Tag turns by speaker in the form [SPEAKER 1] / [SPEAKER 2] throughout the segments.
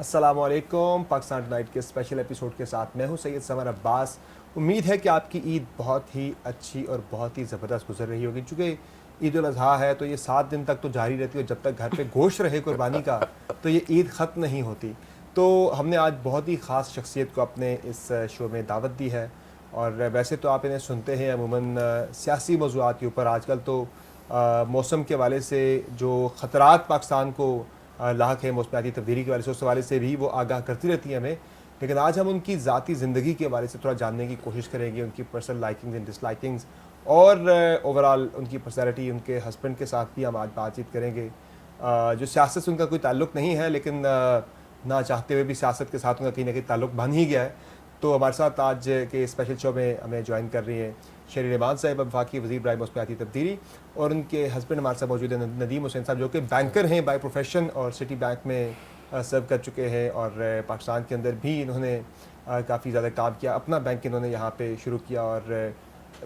[SPEAKER 1] अस्सलाम वालेकुम। पाकिस्तान टुनाइट के स्पेशल एपिसोड के साथ मैं हूं सैयद समर अब्बास। उम्मीद है कि आपकी ईद बहुत ही अच्छी और बहुत ही ज़बरदस्त गुजर रही होगी। चूँकि ईद उल अज़हा है तो ये 7 दिन तक तो जारी रहती है, और जब तक घर पे गोश्त रहे कुर्बानी का तो ये ईद ख़त्म नहीं होती। तो हमने आज बहुत ही ख़ास शख्सियत को अपने इस शो में दावत दी है। और वैसे तो आप इन्हें सुनते हैं अमूमन सियासी मौज़ूआत के ऊपर। आजकल तो मौसम के हवाले से जो ख़तरात पाकिस्तान को लाक है मौसमियाती तब्दीली के वाले से, उस हवाले से भी वो आगाह करती रहती हैं हमें। लेकिन आज हम उनकी ज़ाती ज़िंदगी के बारे से थोड़ा जानने की कोशिश करेंगे, उनकी पर्सनल लाइकिंग्स एंड डिसलाइकिंग्स, और ओवरऑल उनकी पर्सनैलिटी। उनके हस्बैंड के साथ भी हम आज बातचीत करेंगे, जो सियासत से उनका कोई ताल्लुक़ नहीं है, लेकिन ना चाहते हुए भी सियासत के साथ उनका कहीं ना कहीं ताल्लुक़ बन ही गया है। तो हमारे साथ आज के स्पेशल शो में हमें ज्वाइन कर रही हैं शेरी रहमान साहब, वफाकी वज़ीर बराए मौसमियाती तब्दीली, और उनके हस्बैंड हमारे साथ मौजूद हैं नदीम हुसैन साहब, जो कि बैंकर हैं बाय प्रोफेशन और सिटी बैंक में सर्व कर चुके हैं। और पाकिस्तान के अंदर भी इन्होंने काफ़ी ज़्यादा काम किया। अपना बैंक इन्होंने यहाँ पे शुरू किया, और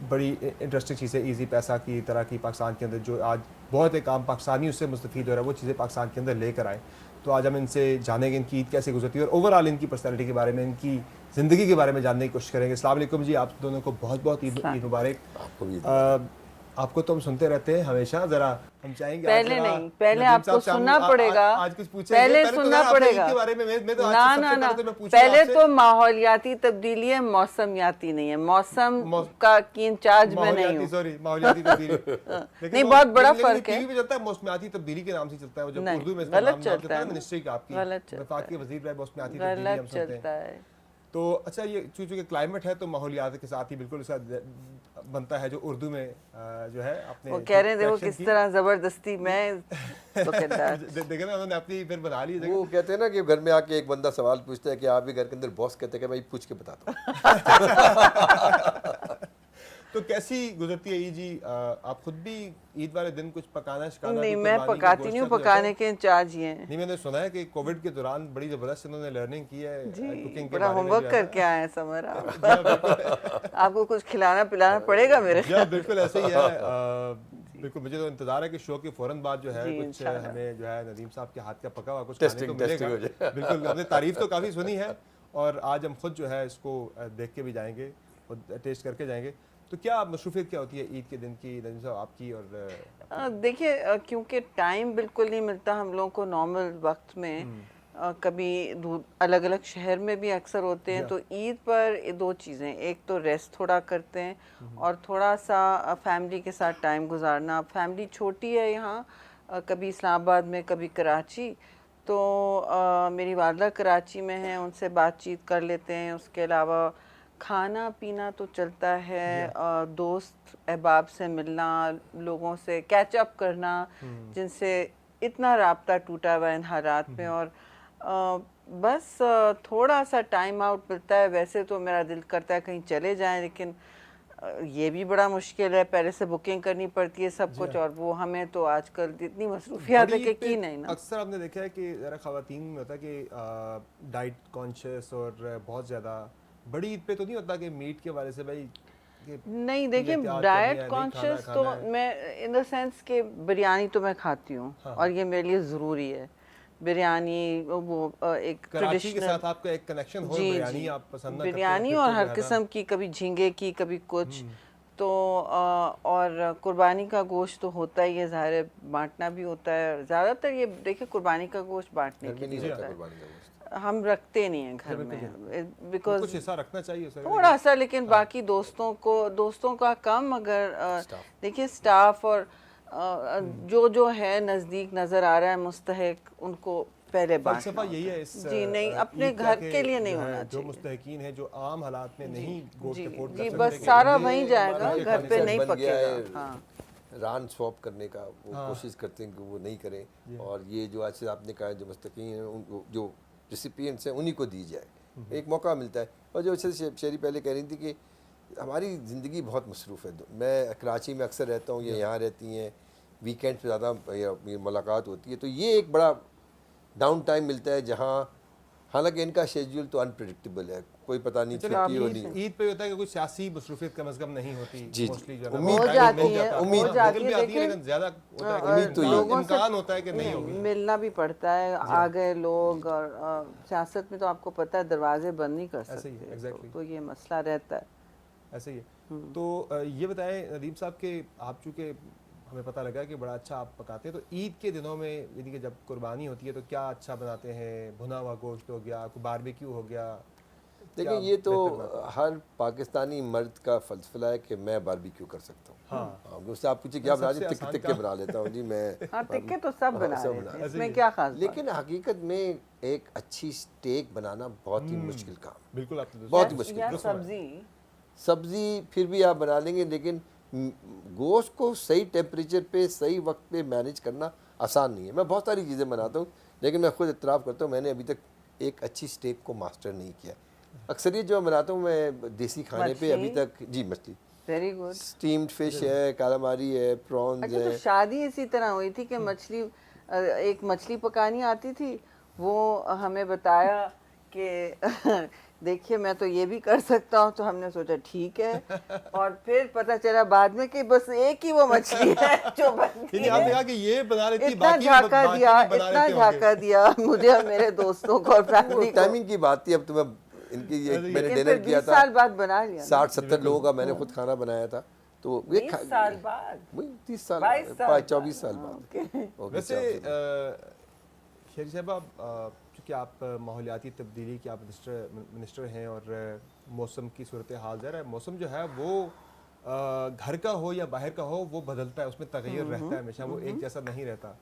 [SPEAKER 1] बड़ी इंटरेस्टिंग चीज़ें ईज़ी पैसा की तरह की पाकिस्तान के अंदर, जो आज बहुत एक आम पाकिस्तानी उससे मुस्तफ़ीद हो रहा है, वो चीज़ें पाकिस्तान के अंदर लेकर आए। तो आज हम इनसे जानेंगे इनकी ईद कैसे गुजरती है, और ओवरऑल इनकी पर्सनैलिटी के बारे में, इनकी ज़िंदगी के बारे में जानने की कोशिश करेंगे। अस्सलाम वालेकुम जी, आप दोनों को बहुत बहुत ईद मुबारक।
[SPEAKER 2] आपको भी
[SPEAKER 1] आपको तो हम सुनते रहते हैं हमेशा, ज़रा हम चाहेंगे
[SPEAKER 3] पहले नहीं, पहले आपको सुनना पड़ेगा।
[SPEAKER 1] आज कुछ पूछेंगे,
[SPEAKER 3] पहले सुनना पड़ेगा
[SPEAKER 1] के बारे में। मैं तो आज
[SPEAKER 3] ना
[SPEAKER 1] सबसे
[SPEAKER 3] ना ना,
[SPEAKER 1] पहले तो मैं पूछूंगा
[SPEAKER 3] पहले
[SPEAKER 1] आपसे।
[SPEAKER 3] तो माहौलियाती तब्दीली है, मौसमियाती नहीं है। मौसम का की इंचार्ज मैं नहीं हूँ।
[SPEAKER 1] सॉरी, माहौलियाती तब्दीली।
[SPEAKER 3] नहीं, बहुत बड़ा फर्क है।
[SPEAKER 1] टीवी पे चलता है मौसमियाती तब्दीली के नाम से चलता है, वो जब
[SPEAKER 3] नहीं,
[SPEAKER 1] उर्दू में इसका
[SPEAKER 3] गलत
[SPEAKER 1] नाम
[SPEAKER 3] चलता है,
[SPEAKER 1] मिनिस्ट्री का आपकी
[SPEAKER 3] गलत चलता
[SPEAKER 1] वफाकी
[SPEAKER 3] है,
[SPEAKER 1] वज़ीर बराए मौसमियाती तब्दीली हम
[SPEAKER 3] गलत
[SPEAKER 1] सुनते
[SPEAKER 3] चलता
[SPEAKER 1] हैं।
[SPEAKER 3] है।
[SPEAKER 1] तो अच्छा, ये चूँकि क्लाइमेट है तो माहौलियात के साथ ही बिल्कुल इसका बनता है, जो उर्दू में जो है आपने
[SPEAKER 3] वो कह रहे हैं देखो
[SPEAKER 1] correction
[SPEAKER 3] किस
[SPEAKER 1] की।
[SPEAKER 3] तरह जबरदस्ती मैं तो कहता है।
[SPEAKER 1] देखे ना, उन्होंने अपनी फिर बना ली जगह।
[SPEAKER 2] वो कहते हैं ना कि घर में आके एक बंदा सवाल पूछता है कि आप भी घर के अंदर बॉस कहते हैं कि भाई पूछ के बताता हूँ।
[SPEAKER 1] तो कैसी गुजरती है ईद जी? आप खुद भी ईद वाले दिन कुछ पकाना शिकाना?
[SPEAKER 3] नहीं,
[SPEAKER 1] कुछ
[SPEAKER 3] मैं
[SPEAKER 1] कुर्बानी का
[SPEAKER 3] पकाती
[SPEAKER 1] गोश्त
[SPEAKER 3] नहीं हूँ,
[SPEAKER 1] का
[SPEAKER 3] पकाने के इंचार्ज ही हैं।
[SPEAKER 1] नहीं, मैंने सुना है कि कोविड के दौरान बड़ी जबरदस्त इन्होंने लर्निंग की है कुकिंग के
[SPEAKER 3] बड़ा
[SPEAKER 1] बारे में,
[SPEAKER 3] होमवर्क
[SPEAKER 1] जो है
[SPEAKER 3] करके आए हैं समर आप। आपको कुछ खिलाना पिलाना पड़ेगा मेरे।
[SPEAKER 1] जी बिल्कुल ऐसे ही है। बिल्कुल, मुझे तो इंतजार है कि शो के फौरन बाद जो है
[SPEAKER 3] जी,
[SPEAKER 1] कुछ
[SPEAKER 3] इंशाल्लाह।
[SPEAKER 1] हमें जो है नदीम साहब के हाथ का पका हुआ कुछ खाने को
[SPEAKER 2] टेस्टिंग
[SPEAKER 1] मिलेगा।
[SPEAKER 2] हो जाए।
[SPEAKER 1] बिल्कुल, हमने तारीफ तो काफ़ी सुनी है, और आज हम खुद जो है इसको देख के भी जाएंगे और टेस्ट करके जाएंगे। तो क्या मसरूफियत क्या होती है ईद के दिन की नदीम साहब आपकी? और
[SPEAKER 3] देखिए, क्योंकि टाइम बिल्कुल नहीं मिलता हम लोगों को नॉर्मल वक्त में। कभी अलग अलग शहर में भी अक्सर होते हैं, तो ईद पर ये दो चीज़ें, एक तो रेस्ट थोड़ा करते हैं और थोड़ा सा फैमिली के साथ टाइम गुजारना। फैमिली छोटी है यहाँ, कभी इस्लामाबाद में कभी कराची। तो मेरी वालदा कराची में है, उनसे बातचीत कर लेते हैं। उसके अलावा खाना पीना तो चलता है, दोस्त अहबाब से मिलना, लोगों से कैच अप करना जिनसे इतना राब्ता टूटा हुआ है इन हालात में। और बस थोड़ा सा टाइम आउट मिलता है। वैसे तो मेरा दिल करता है कहीं चले जाएं, लेकिन ये भी बड़ा मुश्किल है, पहले से बुकिंग करनी पड़ती है सब कुछ, और वो हमें तो आजकल इतनी मसरूफियात है कि की नहीं ना।
[SPEAKER 1] अक्सर आपने देखा है कि ज़रा ख़वातीन में होता है कि डाइट कॉन्शियस, और बहुत ज़्यादा बड़ी ईद पे तो नहीं होता कि मीट के वाले से भाई
[SPEAKER 3] नहीं, देखिए डाइट कॉन्शियस तो मैं इन द सेंस कि बिरयानी तो मैं खाती हूँ, और ये मेरे लिए ज़रूरी है। बिरयानी वो एक
[SPEAKER 1] कराची के
[SPEAKER 3] ट्रेडिशनल,
[SPEAKER 1] साथ आपका एक कनेक्शन हो, बिरयानी आप पसंद ना करते
[SPEAKER 3] बिरयानी
[SPEAKER 1] हो,
[SPEAKER 3] और
[SPEAKER 1] फिर
[SPEAKER 3] हर
[SPEAKER 1] तो
[SPEAKER 3] किस्म की, कभी झींगे की कभी कुछ। तो और कुर्बानी का गोश्त तो होता ही है, ज़ाहिर है बांटना भी होता है। ज़्यादातर ये देखिए कुर्बानी का गोश्त बांटने के लिए होता है, हम रखते नहीं हैं घर में, बिकॉज
[SPEAKER 1] कुछ हिस्सा रखना चाहिए सर,
[SPEAKER 3] थोड़ा सा। लेकिन बाकी दोस्तों का कम। अगर देखिए स्टाफ और जो है नज़दीक नज़र आ रहा है मुस्तहिक, उनको पहले
[SPEAKER 1] फलसफा यही है इस
[SPEAKER 3] जी नहीं, अपने
[SPEAKER 1] ईद का
[SPEAKER 3] घर
[SPEAKER 1] कि
[SPEAKER 3] के लिए नहीं
[SPEAKER 1] जो है,
[SPEAKER 3] होना
[SPEAKER 1] जो
[SPEAKER 3] चाहिए।
[SPEAKER 1] मुस्तहिकीन है, जो आम हालात में नहीं गोश्त अफोर्ड कर
[SPEAKER 3] जी,
[SPEAKER 1] सकते,
[SPEAKER 3] बस
[SPEAKER 1] कि
[SPEAKER 3] सारा
[SPEAKER 1] उन्हें
[SPEAKER 3] वहीं जाएगा,
[SPEAKER 1] हमारे
[SPEAKER 3] घर
[SPEAKER 1] खाने
[SPEAKER 3] पे
[SPEAKER 1] से
[SPEAKER 3] नहीं
[SPEAKER 2] बन गया है।
[SPEAKER 3] पकेगा। हाँ,
[SPEAKER 2] रान स्वैप करने का वो कोशिश करते हैं कि वो नहीं करें, और ये जो आज से आपने कहा जो मुस्तकीन हैं उनको, जो रेसिपिएंट्स हैं, उन्हीं को दी जाए, एक मौका मिलता है। और जो शेरी पहले कह रही थी कि हमारी ज़िंदगी बहुत मसरूफ़ है। मैं कराची में अक्सर रहता हूँ, ये यहाँ रहती हैं, वीकेंड पे ज़्यादा मुलाकात होती है, तो ये एक बड़ा डाउन टाइम मिलता है जहाँ, हालांकि इनका शेड्यूल तो अनप्रेडिक्टेबल है, کوئی پتہ نہیں
[SPEAKER 1] چلے
[SPEAKER 2] چھٹی ہو نہیں
[SPEAKER 1] عید پہ ہوتا ہے کہ کوئی سیاسی مصروفیت کم از کم نہیں ہوتی
[SPEAKER 2] جی
[SPEAKER 1] موسٹلی جو ہے
[SPEAKER 2] امید
[SPEAKER 3] ہو جاتی ہے،
[SPEAKER 2] امید
[SPEAKER 3] ہو جاتی ہے،
[SPEAKER 1] لیکن زیادہ ہوتا ہے کہ
[SPEAKER 2] امید تو یہ
[SPEAKER 3] لوگوں سے
[SPEAKER 1] امکان ہوتا ہے کہ نہیں ہوگی.
[SPEAKER 3] ملنا بھی پڑتا ہے، آ گئے لوگ، اور سیاست میں تو آپ کو پتہ ہے دروازے بند نہیں کر
[SPEAKER 1] ایسے ہی ہے،
[SPEAKER 3] سکتے،
[SPEAKER 1] exactly.
[SPEAKER 3] تو یہ مسئلہ رہتا ہے.
[SPEAKER 1] ایسے ہی ہے. تو یہ بتائیں ندیم صاحب کہ آپ چونکہ ہمیں پتہ لگا کہ بڑا اچھا آپ پکاتے ہیں، تو عید کے دنوں میں یعنی کہ جب قربانی ہوتی ہے تو کیا اچھا بناتے ہیں؟ بھنا ہوا گوشت ہو گیا، کوئی باربیکیو ہو گیا.
[SPEAKER 2] دیکھیں یہ تو ہر پاکستانی مرد کا فلسفہ ہے کہ میں باربیکیو کر سکتا ہوں. ہاں اس سے آپ پوچھیں کیا بنا دیں، تکے بنا لیتا ہوں جی میں.
[SPEAKER 3] ہاں ٹکے تو سب بنا لیتے ہیں، اس میں کیا خاص بات.
[SPEAKER 2] لیکن حقیقت میں ایک اچھی سٹیک بنانا بہت ہی مشکل کام ہے،
[SPEAKER 1] بالکل آپ نے
[SPEAKER 2] بہت ہی مشکل
[SPEAKER 3] یا
[SPEAKER 2] کام. سبزی پھر بھی آپ بنا لیں گے، لیکن گوشت کو صحیح ٹیمپریچر پہ صحیح وقت پہ مینیج کرنا آسان نہیں ہے. میں بہت ساری چیزیں بناتا ہوں لیکن میں خود اعتراف کرتا ہوں میں نے ابھی تک ایک اچھی سٹیک کو ماسٹر نہیں کیا. اکثریت جو میں بناتا ہوں میں دیسی کھانے پہ ابھی تک جی مچھلی،
[SPEAKER 3] ویری گڈ.
[SPEAKER 2] اسٹیمڈ فش ہے، کالاماری ہے، پرونز
[SPEAKER 3] اچھا تو
[SPEAKER 2] ہے.
[SPEAKER 3] شادی اسی طرح ہوئی تھی کہ مچھلی، ایک مچھلی پکانی آتی تھی، وہ ہمیں بتایا کہ دیکھیے میں تو یہ بھی کر سکتا ہوں، تو ہم نے سوچا ٹھیک ہے، اور پھر پتہ چلا بعد میں کہ بس ایک ہی وہ مچھلی ہے جو بنتی
[SPEAKER 1] یعنی آپ نے
[SPEAKER 3] ہے.
[SPEAKER 1] کہا کہ یہ بنا لیتی
[SPEAKER 3] اتنا جھاکا دیا، اتنا جھاکا دیا مجھے اور میرے دوستوں کو اور فیملی کو.
[SPEAKER 2] ٹائمنگ کی بات تھی. اب تو میں ان کی میں نے ڈنر کیا تھا
[SPEAKER 3] 20 سال بعد بنا لیا،
[SPEAKER 2] 60-70 لوگوں کا میں نے خود کھانا بنایا تھا. تو
[SPEAKER 3] 20 سال بعد،
[SPEAKER 2] 30 سال 24 سال بعد.
[SPEAKER 1] ویسے شہری صاحبہ چونکہ آپ ماحولیاتی تبدیلی کے آپ منسٹر ہیں اور موسم کی صورتحال ظاہر ہے موسم جو ہے وہ گھر کا ہو یا باہر کا ہو وہ بدلتا ہے، اس میں تغیر رہتا ہے ہمیشہ، وہ ایک جیسا نہیں رہتا.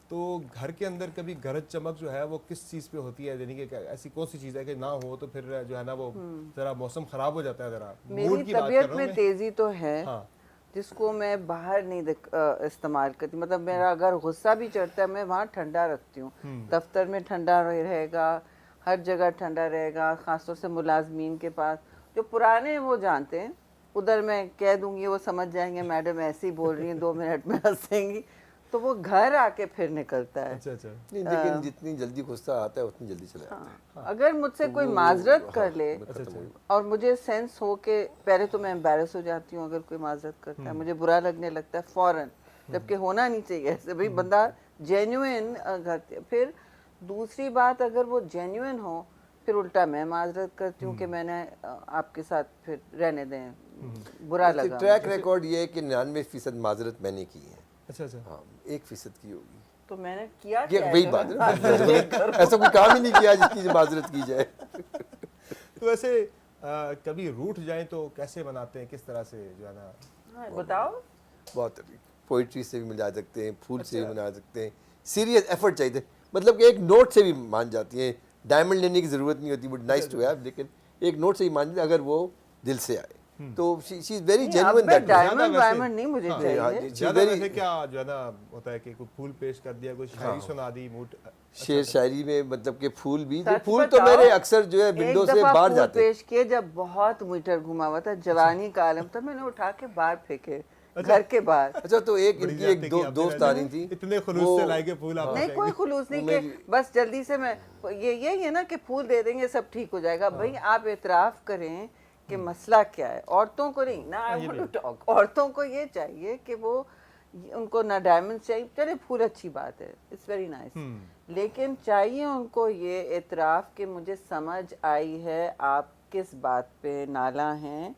[SPEAKER 1] تو گھر کے اندر کبھی گرج چمک جو ہے وہ کس چیز پہ ہوتی ہے؟ یعنی کہ ایسی کون سی چیز ہے کہ نہ ہو تو پھر جو ہے نا وہ ذرا موسم خراب ہو جاتا ہے. ذرا
[SPEAKER 3] میری طبیعت میں تیزی تو ہے جس کو میں باہر نہیں استعمال کرتی. مطلب میرا اگر غصہ بھی چڑھتا ہے میں وہاں ٹھنڈا رکھتی ہوں، دفتر میں ٹھنڈا رہے گا، ہر جگہ ٹھنڈا رہے گا، خاص طور سے ملازمین کے پاس جو پرانے ہیں وہ جانتے ہیں. ادھر میں کہہ دوں گی وہ سمجھ جائیں گے میڈم ایسے ہی بول رہی ہیں، 2 منٹ میں ہنسیں گی، تو وہ گھر آ کے پھر نکلتا ہے.
[SPEAKER 1] اچھا اچھا.
[SPEAKER 2] لیکن جتنی جلدی غصہ آتا ہے اتنی جلدی چلا جاتا ہے.
[SPEAKER 3] اگر مجھ سے کوئی معذرت کر لے اور مجھے سینس ہو کہ پہلے تو میں امبیرس ہو جاتی ہوں اگر کوئی معذرت کرتا ہے، مجھے برا لگنے لگتا ہے فوراً، جبکہ ہونا نہیں چاہیے ایسے. بھائی بندہ جینوئن کرتے. پھر دوسری بات اگر وہ جینوئن ہو پھر الٹا میں معذرت کرتی ہوں کہ میں نے آپ کے ساتھ پھر رہنے دیں، برا لگا.
[SPEAKER 2] ٹریک ریکارڈ یہ ہے کہ 99% معذرت میں نے کی ہے.
[SPEAKER 1] اچھا اچھا.
[SPEAKER 2] ہاں 1% کی ہوگی.
[SPEAKER 3] تو میں نے کیا
[SPEAKER 2] وہی بات ہے، ایسا کوئی کام ہی نہیں کیا جس کی معذرت کی جائے.
[SPEAKER 1] تو ویسے کبھی روٹھ جائیں تو کیسے مناتے ہیں، کس طرح سے جو ہے نا؟
[SPEAKER 3] بتاؤ.
[SPEAKER 2] بہت پوئٹری سے بھی ملا سکتے ہیں، پھول سے بھی منا سکتے ہیں، سیریس ایفرٹ چاہیے. مطلب کہ ایک نوٹ سے بھی مان جاتی ہیں، ڈائمنڈ لینے کی ضرورت نہیں ہوتی، بٹ نائس ٹو ہیو، لیکن ایک نوٹ سے ہی مان جاتے اگر وہ دل سے آئے تو شی از ویری جینوئن.
[SPEAKER 3] ڈائمنڈ نہیں مجھے چاہیے.
[SPEAKER 1] زیادہ ویسے کیا جو ہے نا ہوتا ہے کہ کوئی پھول پیش کر دیا، کوئی شاعری سنا دی، موٹ
[SPEAKER 2] شعر شاعری میں مطلب کہ پھول بھی، پھول تو میرے اکثر جو ہے ونڈو سے باہر جاتے ہیں.
[SPEAKER 3] پیش کیے جب بہت میٹر گھما ہوا تھا، جوانی کا عالم تھا، میں نے اٹھا کے باہر پھینکے گھر کے باہر.
[SPEAKER 2] اچھا تو ایک ان کی ایک دوست آ رہی تھی،
[SPEAKER 1] اتنے خلوص سے لائے کے پھول آپ
[SPEAKER 3] نہیں کوئی خلوص نہیں کہ بس جلدی سے میں یہی ہے نا کہ پھول دے دیں گے سب ٹھیک ہو جائے گا. بھائی آپ اعتراف کریں کہ مسئلہ کیا ہے. عورتوں کو نہیں نا، عورتوں کو یہ چاہیے کہ وہ ان کو نہ ڈائمنڈ چاہیے، چلے پھول اچھی بات ہے، اٹس ویری نائس، لیکن چاہیے ان کو یہ اعتراف کہ مجھے سمجھ آئی ہے آپ کس بات پہ نالاں ہیں،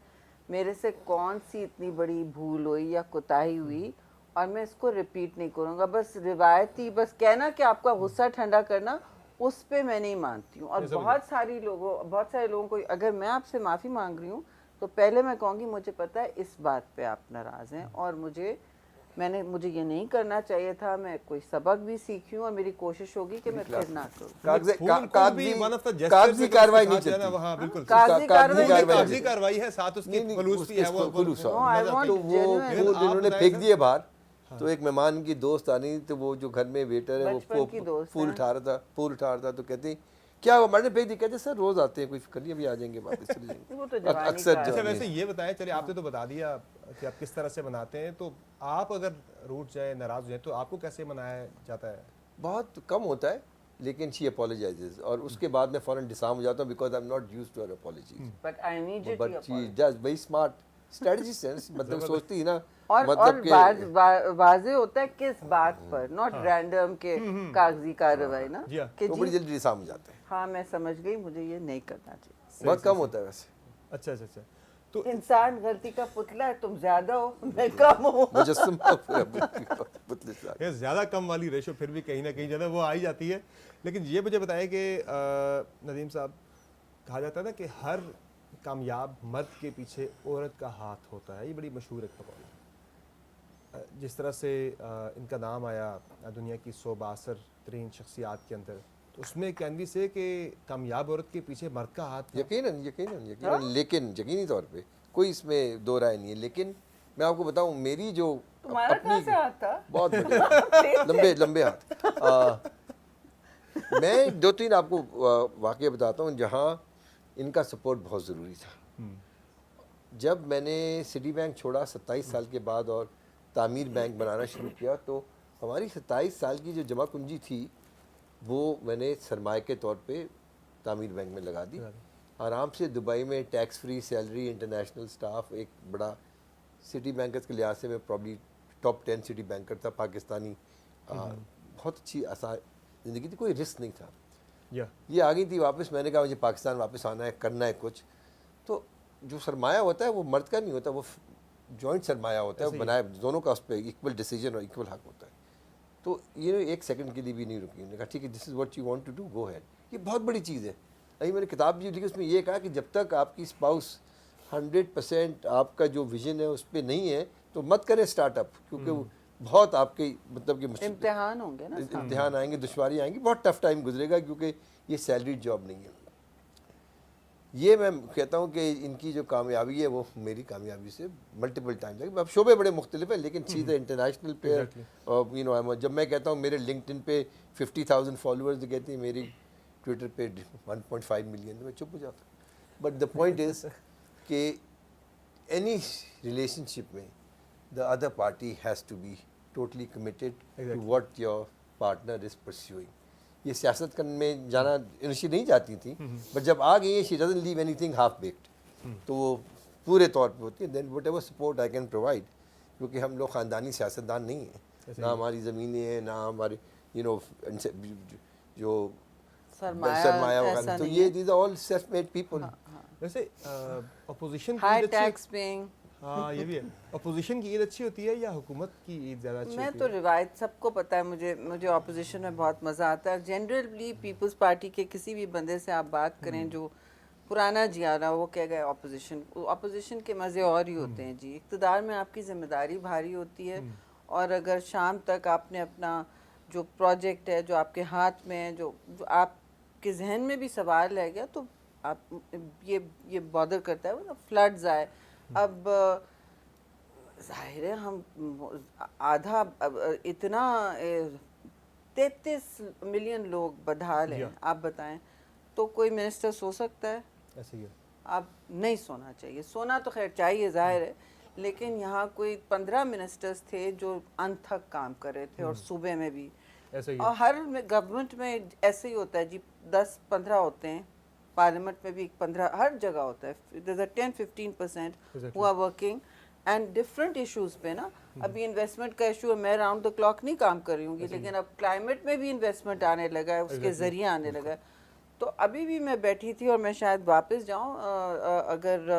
[SPEAKER 3] میرے سے کون سی اتنی بڑی بھول ہوئی یا کوتاہی ہوئی، اور میں اس کو ریپیٹ نہیں کروں گا. بس روایتی بس کہنا کہ آپ کا غصہ ٹھنڈا کرنا، اس پہ میں نہیں مانتی ہوں. اور بہت سارے لوگوں کو اگر میں آپ سے معافی مانگ رہی ہوں تو پہلے میں کہوں گی مجھے پتہ ہے اس بات پہ آپ ناراض ہیں اور مجھے یہ نہیں کرنا چاہیے تھا، میں کوئی سبق بھی سیکھی ہوں اور میری کوشش ہوگی کہ میں پھر نہ کروں.
[SPEAKER 2] کاغذی کارروائی نہیں چلتی،
[SPEAKER 1] کاغذی کارروائی ہے، ساتھ اس کی خلوص بھی ہے. وہ
[SPEAKER 2] پھول انہوں نے پھینک دیے باہر. تو ایک مہمان کی دوست آنی، تو وہ جو گھر میں ویٹر ہے وہ پھول اٹھا رہا تھا تو کہتی کیا وہ نے پھینک دی. کہتے سر روز آتے ہیں، کوئی فکر نہیں، ابھی آ جائیں گے واپس چلے جائیں گے اکثر.
[SPEAKER 1] اچھا ویسے یہ بتائیں، چلے آپ نے تو بتا دیا کہ آپ کس طرح سے مناتے ہیں، تو آپ اگر روٹھ جائیں، ناراض ہو جائیں تو آپ کو کیسے منایا جاتا ہے؟
[SPEAKER 2] بہت کم ہوتا ہے، لیکن شی اپولوجائزز اور اس کے بعد میں فوراً ڈسارم ہو جاتا ہوں because I am not used to her apologies
[SPEAKER 3] but I immediately
[SPEAKER 2] but she does very smart strategy sense مطلب سوچتی ہے نا
[SPEAKER 3] اور
[SPEAKER 2] مطلب کہ
[SPEAKER 3] واضح ہوتا ہے کس بات پر ناٹ رینڈم کے کاغذی کارروائی نا
[SPEAKER 1] جی ہاں
[SPEAKER 3] کہ
[SPEAKER 2] وہ بڑی جلدی ڈسارم ہو جاتے ہیں.
[SPEAKER 3] ہاں میں سمجھ گئی مجھے یہ نہیں کرنا چاہیے.
[SPEAKER 2] بہت کم ہوتا ہے ویسے.
[SPEAKER 1] اچھا اچھا اچھا تو
[SPEAKER 3] انسان غلطی کا پتلا ہے, تم زیادہ ہو میں کم ہوں.
[SPEAKER 2] مجسم
[SPEAKER 1] یہ زیادہ کم والی ریشو پھر بھی کہیں نہ کہیں جو ہے وہ آئی جاتی ہے. لیکن یہ مجھے بتائیں کہ ندیم صاحب, کہا جاتا ہے نا کہ ہر کامیاب مرد کے پیچھے عورت کا ہاتھ ہوتا ہے, یہ بڑی مشہور ایک مقولہ ہے. جس طرح سے ان کا نام آیا دنیا کی 100 بااثر ترین شخصیات کے اندر, تو اس میں کینوی سے کہ کامیاب عورت کے پیچھے مرد کا ہاتھ تھا.
[SPEAKER 2] یقیناً لیکن یقینی طور پہ کوئی اس میں دو رائے نہیں ہے. لیکن میں آپ کو بتاؤں میری جو
[SPEAKER 3] تمہارا کہاں سے ہاتھ تھا؟
[SPEAKER 2] بہت بڑے لمبے ہاتھ. میں 2-3 آپ کو واقعہ بتاتا ہوں جہاں ان کا سپورٹ بہت ضروری تھا. جب میں نے سٹی بینک چھوڑا 27 سال کے بعد اور تعمیر بینک بنانا شروع کیا, تو ہماری 27 سال کی جو جمع کنجی تھی وہ میں نے سرمایہ کے طور پہ تعمیر بینک میں لگا دی. آرام سے دبئی میں tax free salary, international staff, ایک بڑا سٹی بینکرز کے لحاظ سے میں پرابلی ٹاپ 10 سٹی بینکر تھا پاکستانی. بہت اچھی آسان زندگی تھی, کوئی رسک نہیں تھا. یہ آ گئی تھی واپس, میں نے کہا مجھے پاکستان واپس آنا ہے, کرنا ہے کچھ. تو جو سرمایہ ہوتا ہے وہ مرد کا نہیں ہوتا, وہ جوائنٹ سرمایہ ہوتا ہے, بنایا دونوں کا, اس پہ ایکول ڈیسیجن اور ایکول حق ہوتا ہے. تو یہ ایک سیکنڈ کے لیے بھی نہیں رکی. انہوں نے کہا ٹھیک ہے, this is what you want to do, go ahead. یہ بہت بڑی چیز ہے. ابھی میں نے کتاب بھی لکھی, اس میں یہ کہا کہ جب تک آپ کی اسپاؤس 100% آپ کا جو ویژن ہے اس پہ نہیں ہے تو مت کریں اسٹارٹ اپ, کیونکہ وہ بہت آپ کے مطلب کہ
[SPEAKER 3] امتحان ہوں گے نا,
[SPEAKER 2] امتحان آئیں گے, دشواری آئیں گی, بہت ٹف ٹائم گزرے گا, کیونکہ یہ سیلریڈ جاب نہیں ہے. یہ میں کہتا ہوں کہ ان کی جو کامیابی ہے وہ میری کامیابی سے ملٹیپل ٹائم لگے. اب شعبے بڑے مختلف ہیں لیکن چیزیں انٹرنیشنل پہ, یو نو, جب میں کہتا ہوں میرے لنکڈ ان پہ 50,000 فالوورز کہتے ہیں, میری ٹویٹر پہ 1.5 ملین, میں چپ ہو جاتا ہوں. بٹ دا پوائنٹ از کہ اینی ریلیشن شپ میں the other party has to be totally committed to what your partner is perceiving. یہ سیاست کرنے میں جانا انشی نہیں چاہتی تھی, بٹ جب آ گئی ہیں she doesn't leave anything half baked, تو وہ پورے طور پہ ہوتی ہے. Then whatever support I can provide, کیونکہ ہم لوگ خاندانی سیاستدان نہیں ہیں, نہ ہماری زمینیں ہیں, نہ ہمارے یو نو جو سرمایہ وغیرہ, تو یہ these all self made people.
[SPEAKER 1] ویسے اپوزیشن
[SPEAKER 3] ہائی ٹیکس پیئنگ,
[SPEAKER 1] ہاں یہ بھی ہے, اپوزیشن کی عید اچھی ہوتی ہے یا حکومت کی عید زیادہ اچھی
[SPEAKER 3] میں
[SPEAKER 1] ہوتی
[SPEAKER 3] تو روایت سب کو پتہ ہے, مجھے اپوزیشن میں بہت مزہ آتا ہے. جنرلی پیپلز پارٹی کے کسی بھی بندے سے آپ بات کریں جو پرانا جیانا, وہ کہہ گئے اپوزیشن کے مزے اور ہی ہوتے ہیں جی. اقتدار میں آپ کی ذمہ داری بھاری ہوتی ہے, اور اگر شام تک آپ نے اپنا جو پروجیکٹ ہے جو آپ کے ہاتھ میں ہے, جو آپ کے ذہن میں بھی سوال رہ گیا, تو آپ یہ بادر کرتا ہے, فلڈز آئے. اب ظاہر ہے ہم آدھا اتنا 33 ملین لوگ بدحال ہیں, آپ بتائیں تو کوئی منسٹر سو سکتا ہے؟
[SPEAKER 1] ایسے ہی ہے.
[SPEAKER 3] اب نہیں سونا چاہیے, سونا تو خیر چاہیے ظاہر ہے, لیکن یہاں کوئی 15 منسٹرز تھے جو انتھک کام کر رہے تھے, اور صوبے میں بھی, اور ہر گورنمنٹ میں ایسے ہی ہوتا ہے جی, 10-15 ہوتے ہیں, پارلیمنٹ میں بھی 15, ہر جگہ ہوتا ہے. there's a 10-15% who are working and different issues پہ نا. ابھی انویسٹمنٹ کا ایشو ہے, میں راؤنڈ دا کلاک نہیں کام کر رہی ہوں گی, لیکن اب کلائمیٹ میں بھی انویسٹمنٹ آنے لگا ہے, اس کے ذریعے آنے لگا ہے. تو ابھی بھی میں بیٹھی تھی, اور میں شاید واپس جاؤں, اگر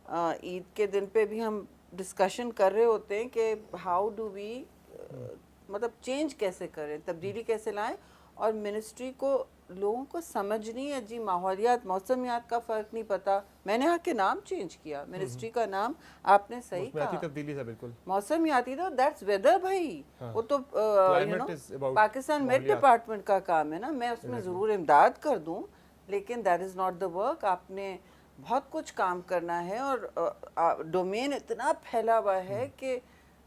[SPEAKER 3] عید کے دن پہ بھی ہم ڈسکشن کر رہے ہوتے ہیں کہ ہاؤ ڈو وی, مطلب چینج کیسے کریں, تبدیلی کیسے لائیں, اور منسٹری کو لوگوں کو سمجھنی ہے جی, ماحولیات موسمیات کا فرق نہیں پتا. میں نے یہاں کے نام چینج کیا, منسٹری کا نام آپ نے صحیح کہا,
[SPEAKER 1] تبدیلی تھا بالکل
[SPEAKER 3] موسمیاتی تھا, دیٹس ویدر بھائی, وہ تو پاکستان میٹ ڈپارٹمنٹ کا کام ہے نا. میں اس میں ضرور امداد کر دوں, لیکن that is not the work. آپ نے بہت کچھ کام کرنا ہے, اور ڈومین اتنا پھیلا ہوا ہے کہ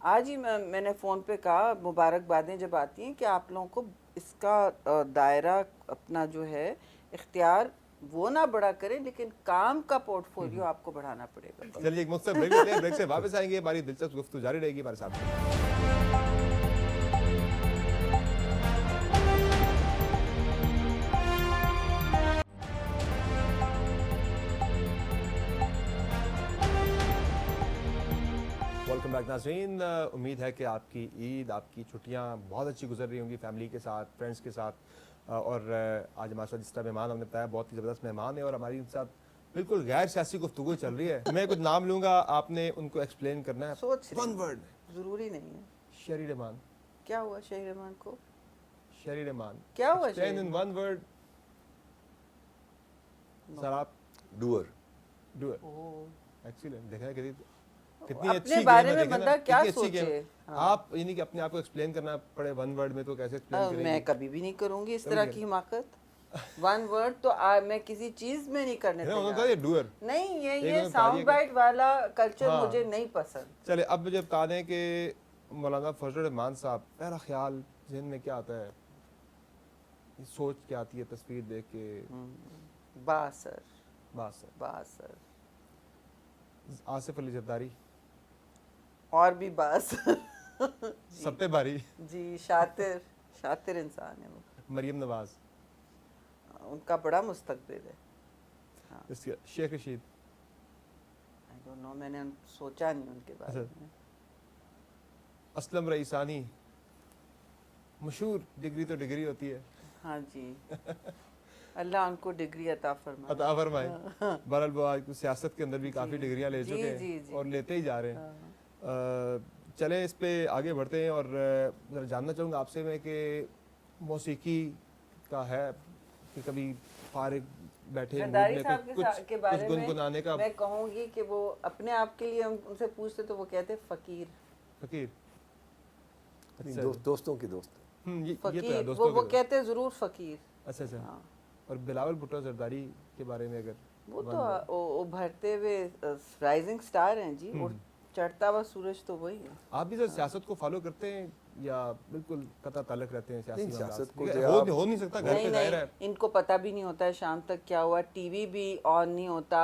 [SPEAKER 3] آج ہی میں نے فون پہ کہا, مبارکبادیں جب آتی ہیں کہ آپ لوگوں کو اس کا دائرہ اپنا جو ہے اختیار وہ نہ بڑا کریں, لیکن کام کا پورٹ فولیو آپ کو بڑھانا پڑے گا.
[SPEAKER 1] چلیے ایک مختصر بریک لیتے ہیں, بریک سے واپس آئیں گے, ہماری دلچسپ گفتگو جاری رہے گی ہمارے ساتھ. बैक नाज़रीन, उम्मीद है कि आपकी ईद, आपकी छुट्टियां बहुत अच्छी गुजर रही होंगी फैमिली के साथ, फ्रेंड्स के साथ। और आज हमारे साथ जिस तरह मेहमान हमने बताया बहुत ही ज़बरदस्त मेहमान है और हमारी उनके साथ बिल्कुल गैर सियासी गुफ्तगू चल रही है। मैं कुछ नाम लूँगा, आपने उनको एक्सप्लेन करना है
[SPEAKER 3] सोच रही
[SPEAKER 1] वन
[SPEAKER 3] हूँ।
[SPEAKER 1] वर्ड में।
[SPEAKER 3] जरूरी नहीं है।
[SPEAKER 1] शेरी रहमान।
[SPEAKER 3] क्या हुआ शेरी रहमान को?
[SPEAKER 1] शेरी रहमान,
[SPEAKER 3] क्या हुआ
[SPEAKER 1] explain
[SPEAKER 3] Sheri
[SPEAKER 1] in one word. Sir आप
[SPEAKER 2] doer.
[SPEAKER 1] Do it.
[SPEAKER 3] Oh,
[SPEAKER 1] excellent. देखा है कितनी
[SPEAKER 3] अपने
[SPEAKER 1] अच्छी
[SPEAKER 3] बारे
[SPEAKER 1] गेम है,
[SPEAKER 3] में
[SPEAKER 1] देखा ना,
[SPEAKER 3] बंदा क्या
[SPEAKER 1] कितनी अच्छी गेम
[SPEAKER 3] सोचे।
[SPEAKER 1] है।
[SPEAKER 3] हाँ।
[SPEAKER 1] आप यानी कि अपने आप को एक्सप्लेन करना पड़े वन वर्ड में तो कैसे एक्सप्लेन करेंगे?
[SPEAKER 3] मैं कभी भी नहीं करूंगी इस
[SPEAKER 1] कभी
[SPEAKER 3] तरह
[SPEAKER 1] नहीं।
[SPEAKER 3] की हिमाकत। वन वर्ड तो मैं किसी चीज में नहीं करने
[SPEAKER 1] उन्होंने कहा
[SPEAKER 3] तैयार।
[SPEAKER 1] ये डूअर।
[SPEAKER 3] नहीं,
[SPEAKER 1] एक
[SPEAKER 3] ये
[SPEAKER 1] उन्होंने
[SPEAKER 3] साउंड
[SPEAKER 1] तारीख-
[SPEAKER 3] बाइट वाला कल्चर
[SPEAKER 1] हाँ।
[SPEAKER 3] मुझे नहीं पसंद।
[SPEAKER 1] चले अब मुझे बता दें कि मौलाना फजल रहमान साहब, पहला ख्याल जहन में क्या आता है, ये सोच क्या आती है तस्वीर देख के?
[SPEAKER 3] बासर
[SPEAKER 1] बस
[SPEAKER 3] बासर
[SPEAKER 1] आसिफ अली जरदारी,
[SPEAKER 3] और भी बासर
[SPEAKER 1] सब पे भारी,
[SPEAKER 3] जी, शातिर शातिर इंसान है वो।
[SPEAKER 1] मरियम नवाज,
[SPEAKER 3] उनका बड़ा मुस्तकबिल है।
[SPEAKER 1] इसके Sheikh Rashid,
[SPEAKER 3] I don't know, मैंने सोचा नहीं उनके बारे
[SPEAKER 1] अच्छा।
[SPEAKER 3] में।
[SPEAKER 1] असलम रईसानी, मशहूर डिग्री तो डिग्री होती है,
[SPEAKER 3] हाँ जी, अल्लाह उनको डिग्री अता फरमाए।
[SPEAKER 1] अता फरमाए। बहरहाल वो आज सियासत के अंदर भी काफ़ी डिग्रियां ले
[SPEAKER 3] जी,
[SPEAKER 1] चुके
[SPEAKER 3] जी,
[SPEAKER 1] हैं
[SPEAKER 3] जी।
[SPEAKER 1] और लेते ही जा रहे हैं।
[SPEAKER 3] हाँ।
[SPEAKER 1] चले इस पे आगे बढ़ते हैं और ज़रा जानना चाहूँगा आपसे मैं कि मौसीकी का है कि कभी फारिग बैठे मूड
[SPEAKER 3] जरदारी
[SPEAKER 1] में
[SPEAKER 3] साहब के बारे
[SPEAKER 1] कुछ
[SPEAKER 3] में
[SPEAKER 1] गुनगुनाने का?
[SPEAKER 3] मैं कहूँगी कि वो अपने आप के लिए, हम उनसे पूछते तो वो कहते फकीर।
[SPEAKER 1] फकीर।
[SPEAKER 2] नहीं,
[SPEAKER 1] अच्छा।
[SPEAKER 2] दोस्तों के दोस्त।
[SPEAKER 1] ये तो है
[SPEAKER 3] फकीर
[SPEAKER 1] दोस्तों
[SPEAKER 3] वो
[SPEAKER 1] के।
[SPEAKER 3] कहते जरूर फकीर।
[SPEAKER 1] अच्छा अच्छा।
[SPEAKER 3] हाँ।
[SPEAKER 1] और बिलावल भुट्टो जरदारी के बारे में अगर
[SPEAKER 3] वो तो उभरते हुए राइजिंग स्टार हैं जी, और चढ़ता हुआ सूरज तो वही है।
[SPEAKER 1] आप भी सर सियासत को फॉलो करते हैं या बिल्कुल कतई ताल्लुक रहते हैं सियासी
[SPEAKER 2] नहीं,
[SPEAKER 1] मामलात
[SPEAKER 2] सियासत
[SPEAKER 1] से?
[SPEAKER 2] को
[SPEAKER 1] क्योंकि
[SPEAKER 2] जो
[SPEAKER 1] हो नहीं सकता, घर
[SPEAKER 3] नहीं
[SPEAKER 1] पे जाहिर
[SPEAKER 3] नहीं,
[SPEAKER 1] है।
[SPEAKER 3] इनको पता भी नहीं होता है शाम तक क्या हुआ, टीवी भी ऑन नहीं होता।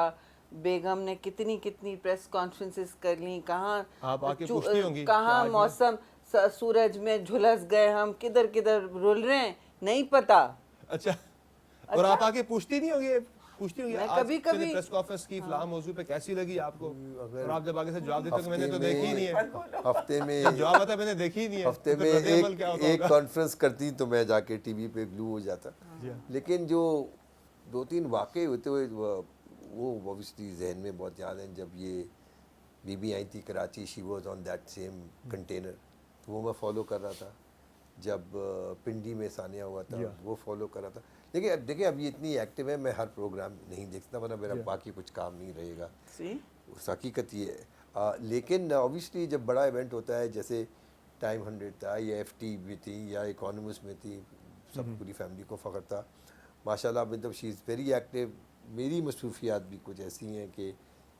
[SPEAKER 3] बेगम ने कितनी कितनी प्रेस कॉन्फ्रेंसेस कर ली, कहाँ
[SPEAKER 1] आप आके पूछती होंगी कि
[SPEAKER 3] कहाँ
[SPEAKER 1] आज
[SPEAKER 3] मौसम सूरज में झुलस गए हम, किधर किधर रुल रहे हैं, नहीं पता।
[SPEAKER 1] अच्छा। और आप आके पूछती नहीं होगी, पूछती होगी
[SPEAKER 3] मैं
[SPEAKER 1] आज
[SPEAKER 3] कभी-कभी-
[SPEAKER 1] मैंने प्रेस कॉन्फ्रेंस की फलां मौजू पे कैसी लगी आपको?
[SPEAKER 2] अगर
[SPEAKER 1] और आप जब आगे से जवाब देते हो कि मैंने तो
[SPEAKER 2] हफ्ते
[SPEAKER 1] देखी ही नहीं है।
[SPEAKER 2] हफ्ते में
[SPEAKER 1] जब जवाब आता है मैंने देखी ही नहीं है,
[SPEAKER 2] हफ्ते
[SPEAKER 1] तो
[SPEAKER 2] में
[SPEAKER 1] रद्द-ए-अमल क्या होता
[SPEAKER 2] एक
[SPEAKER 1] होगा?
[SPEAKER 2] कॉन्फ्रेंस करती तो मैं जाके टीवी पे ग्लू हो जाता।
[SPEAKER 1] जी हाँ।
[SPEAKER 2] लेकिन जो 2-3 वाक़े होते हुए वो ऑब्वियसली जहन में बहुत याद हैं। जब ये बीबी आई थी Karachi, she was on that same container, तो वो मैं फॉलो कर रहा था। जब पिंडी में सानिया हुआ था,
[SPEAKER 1] Yeah.
[SPEAKER 2] वो फॉलो कर रहा था। लेकिन अब देखिए, अब ये इतनी एक्टिव है, मैं हर प्रोग्राम नहीं देखता, वरना मेरा
[SPEAKER 1] Yeah.
[SPEAKER 2] बाकी कुछ काम नहीं रहेगा।
[SPEAKER 3] सी
[SPEAKER 2] उस हकीकत ये है। लेकिन ऑब्वियसली जब बड़ा इवेंट होता है, जैसे टाइम 100 था या FT भी थी या इकोनॉमिस्ट में थी, सब पूरी फैमिली को फ़ख्र था माशाल्लाह। मतलब शी इज़ वेरी एक्टिव। मेरी मसरूफियात भी कुछ ऐसी हैं कि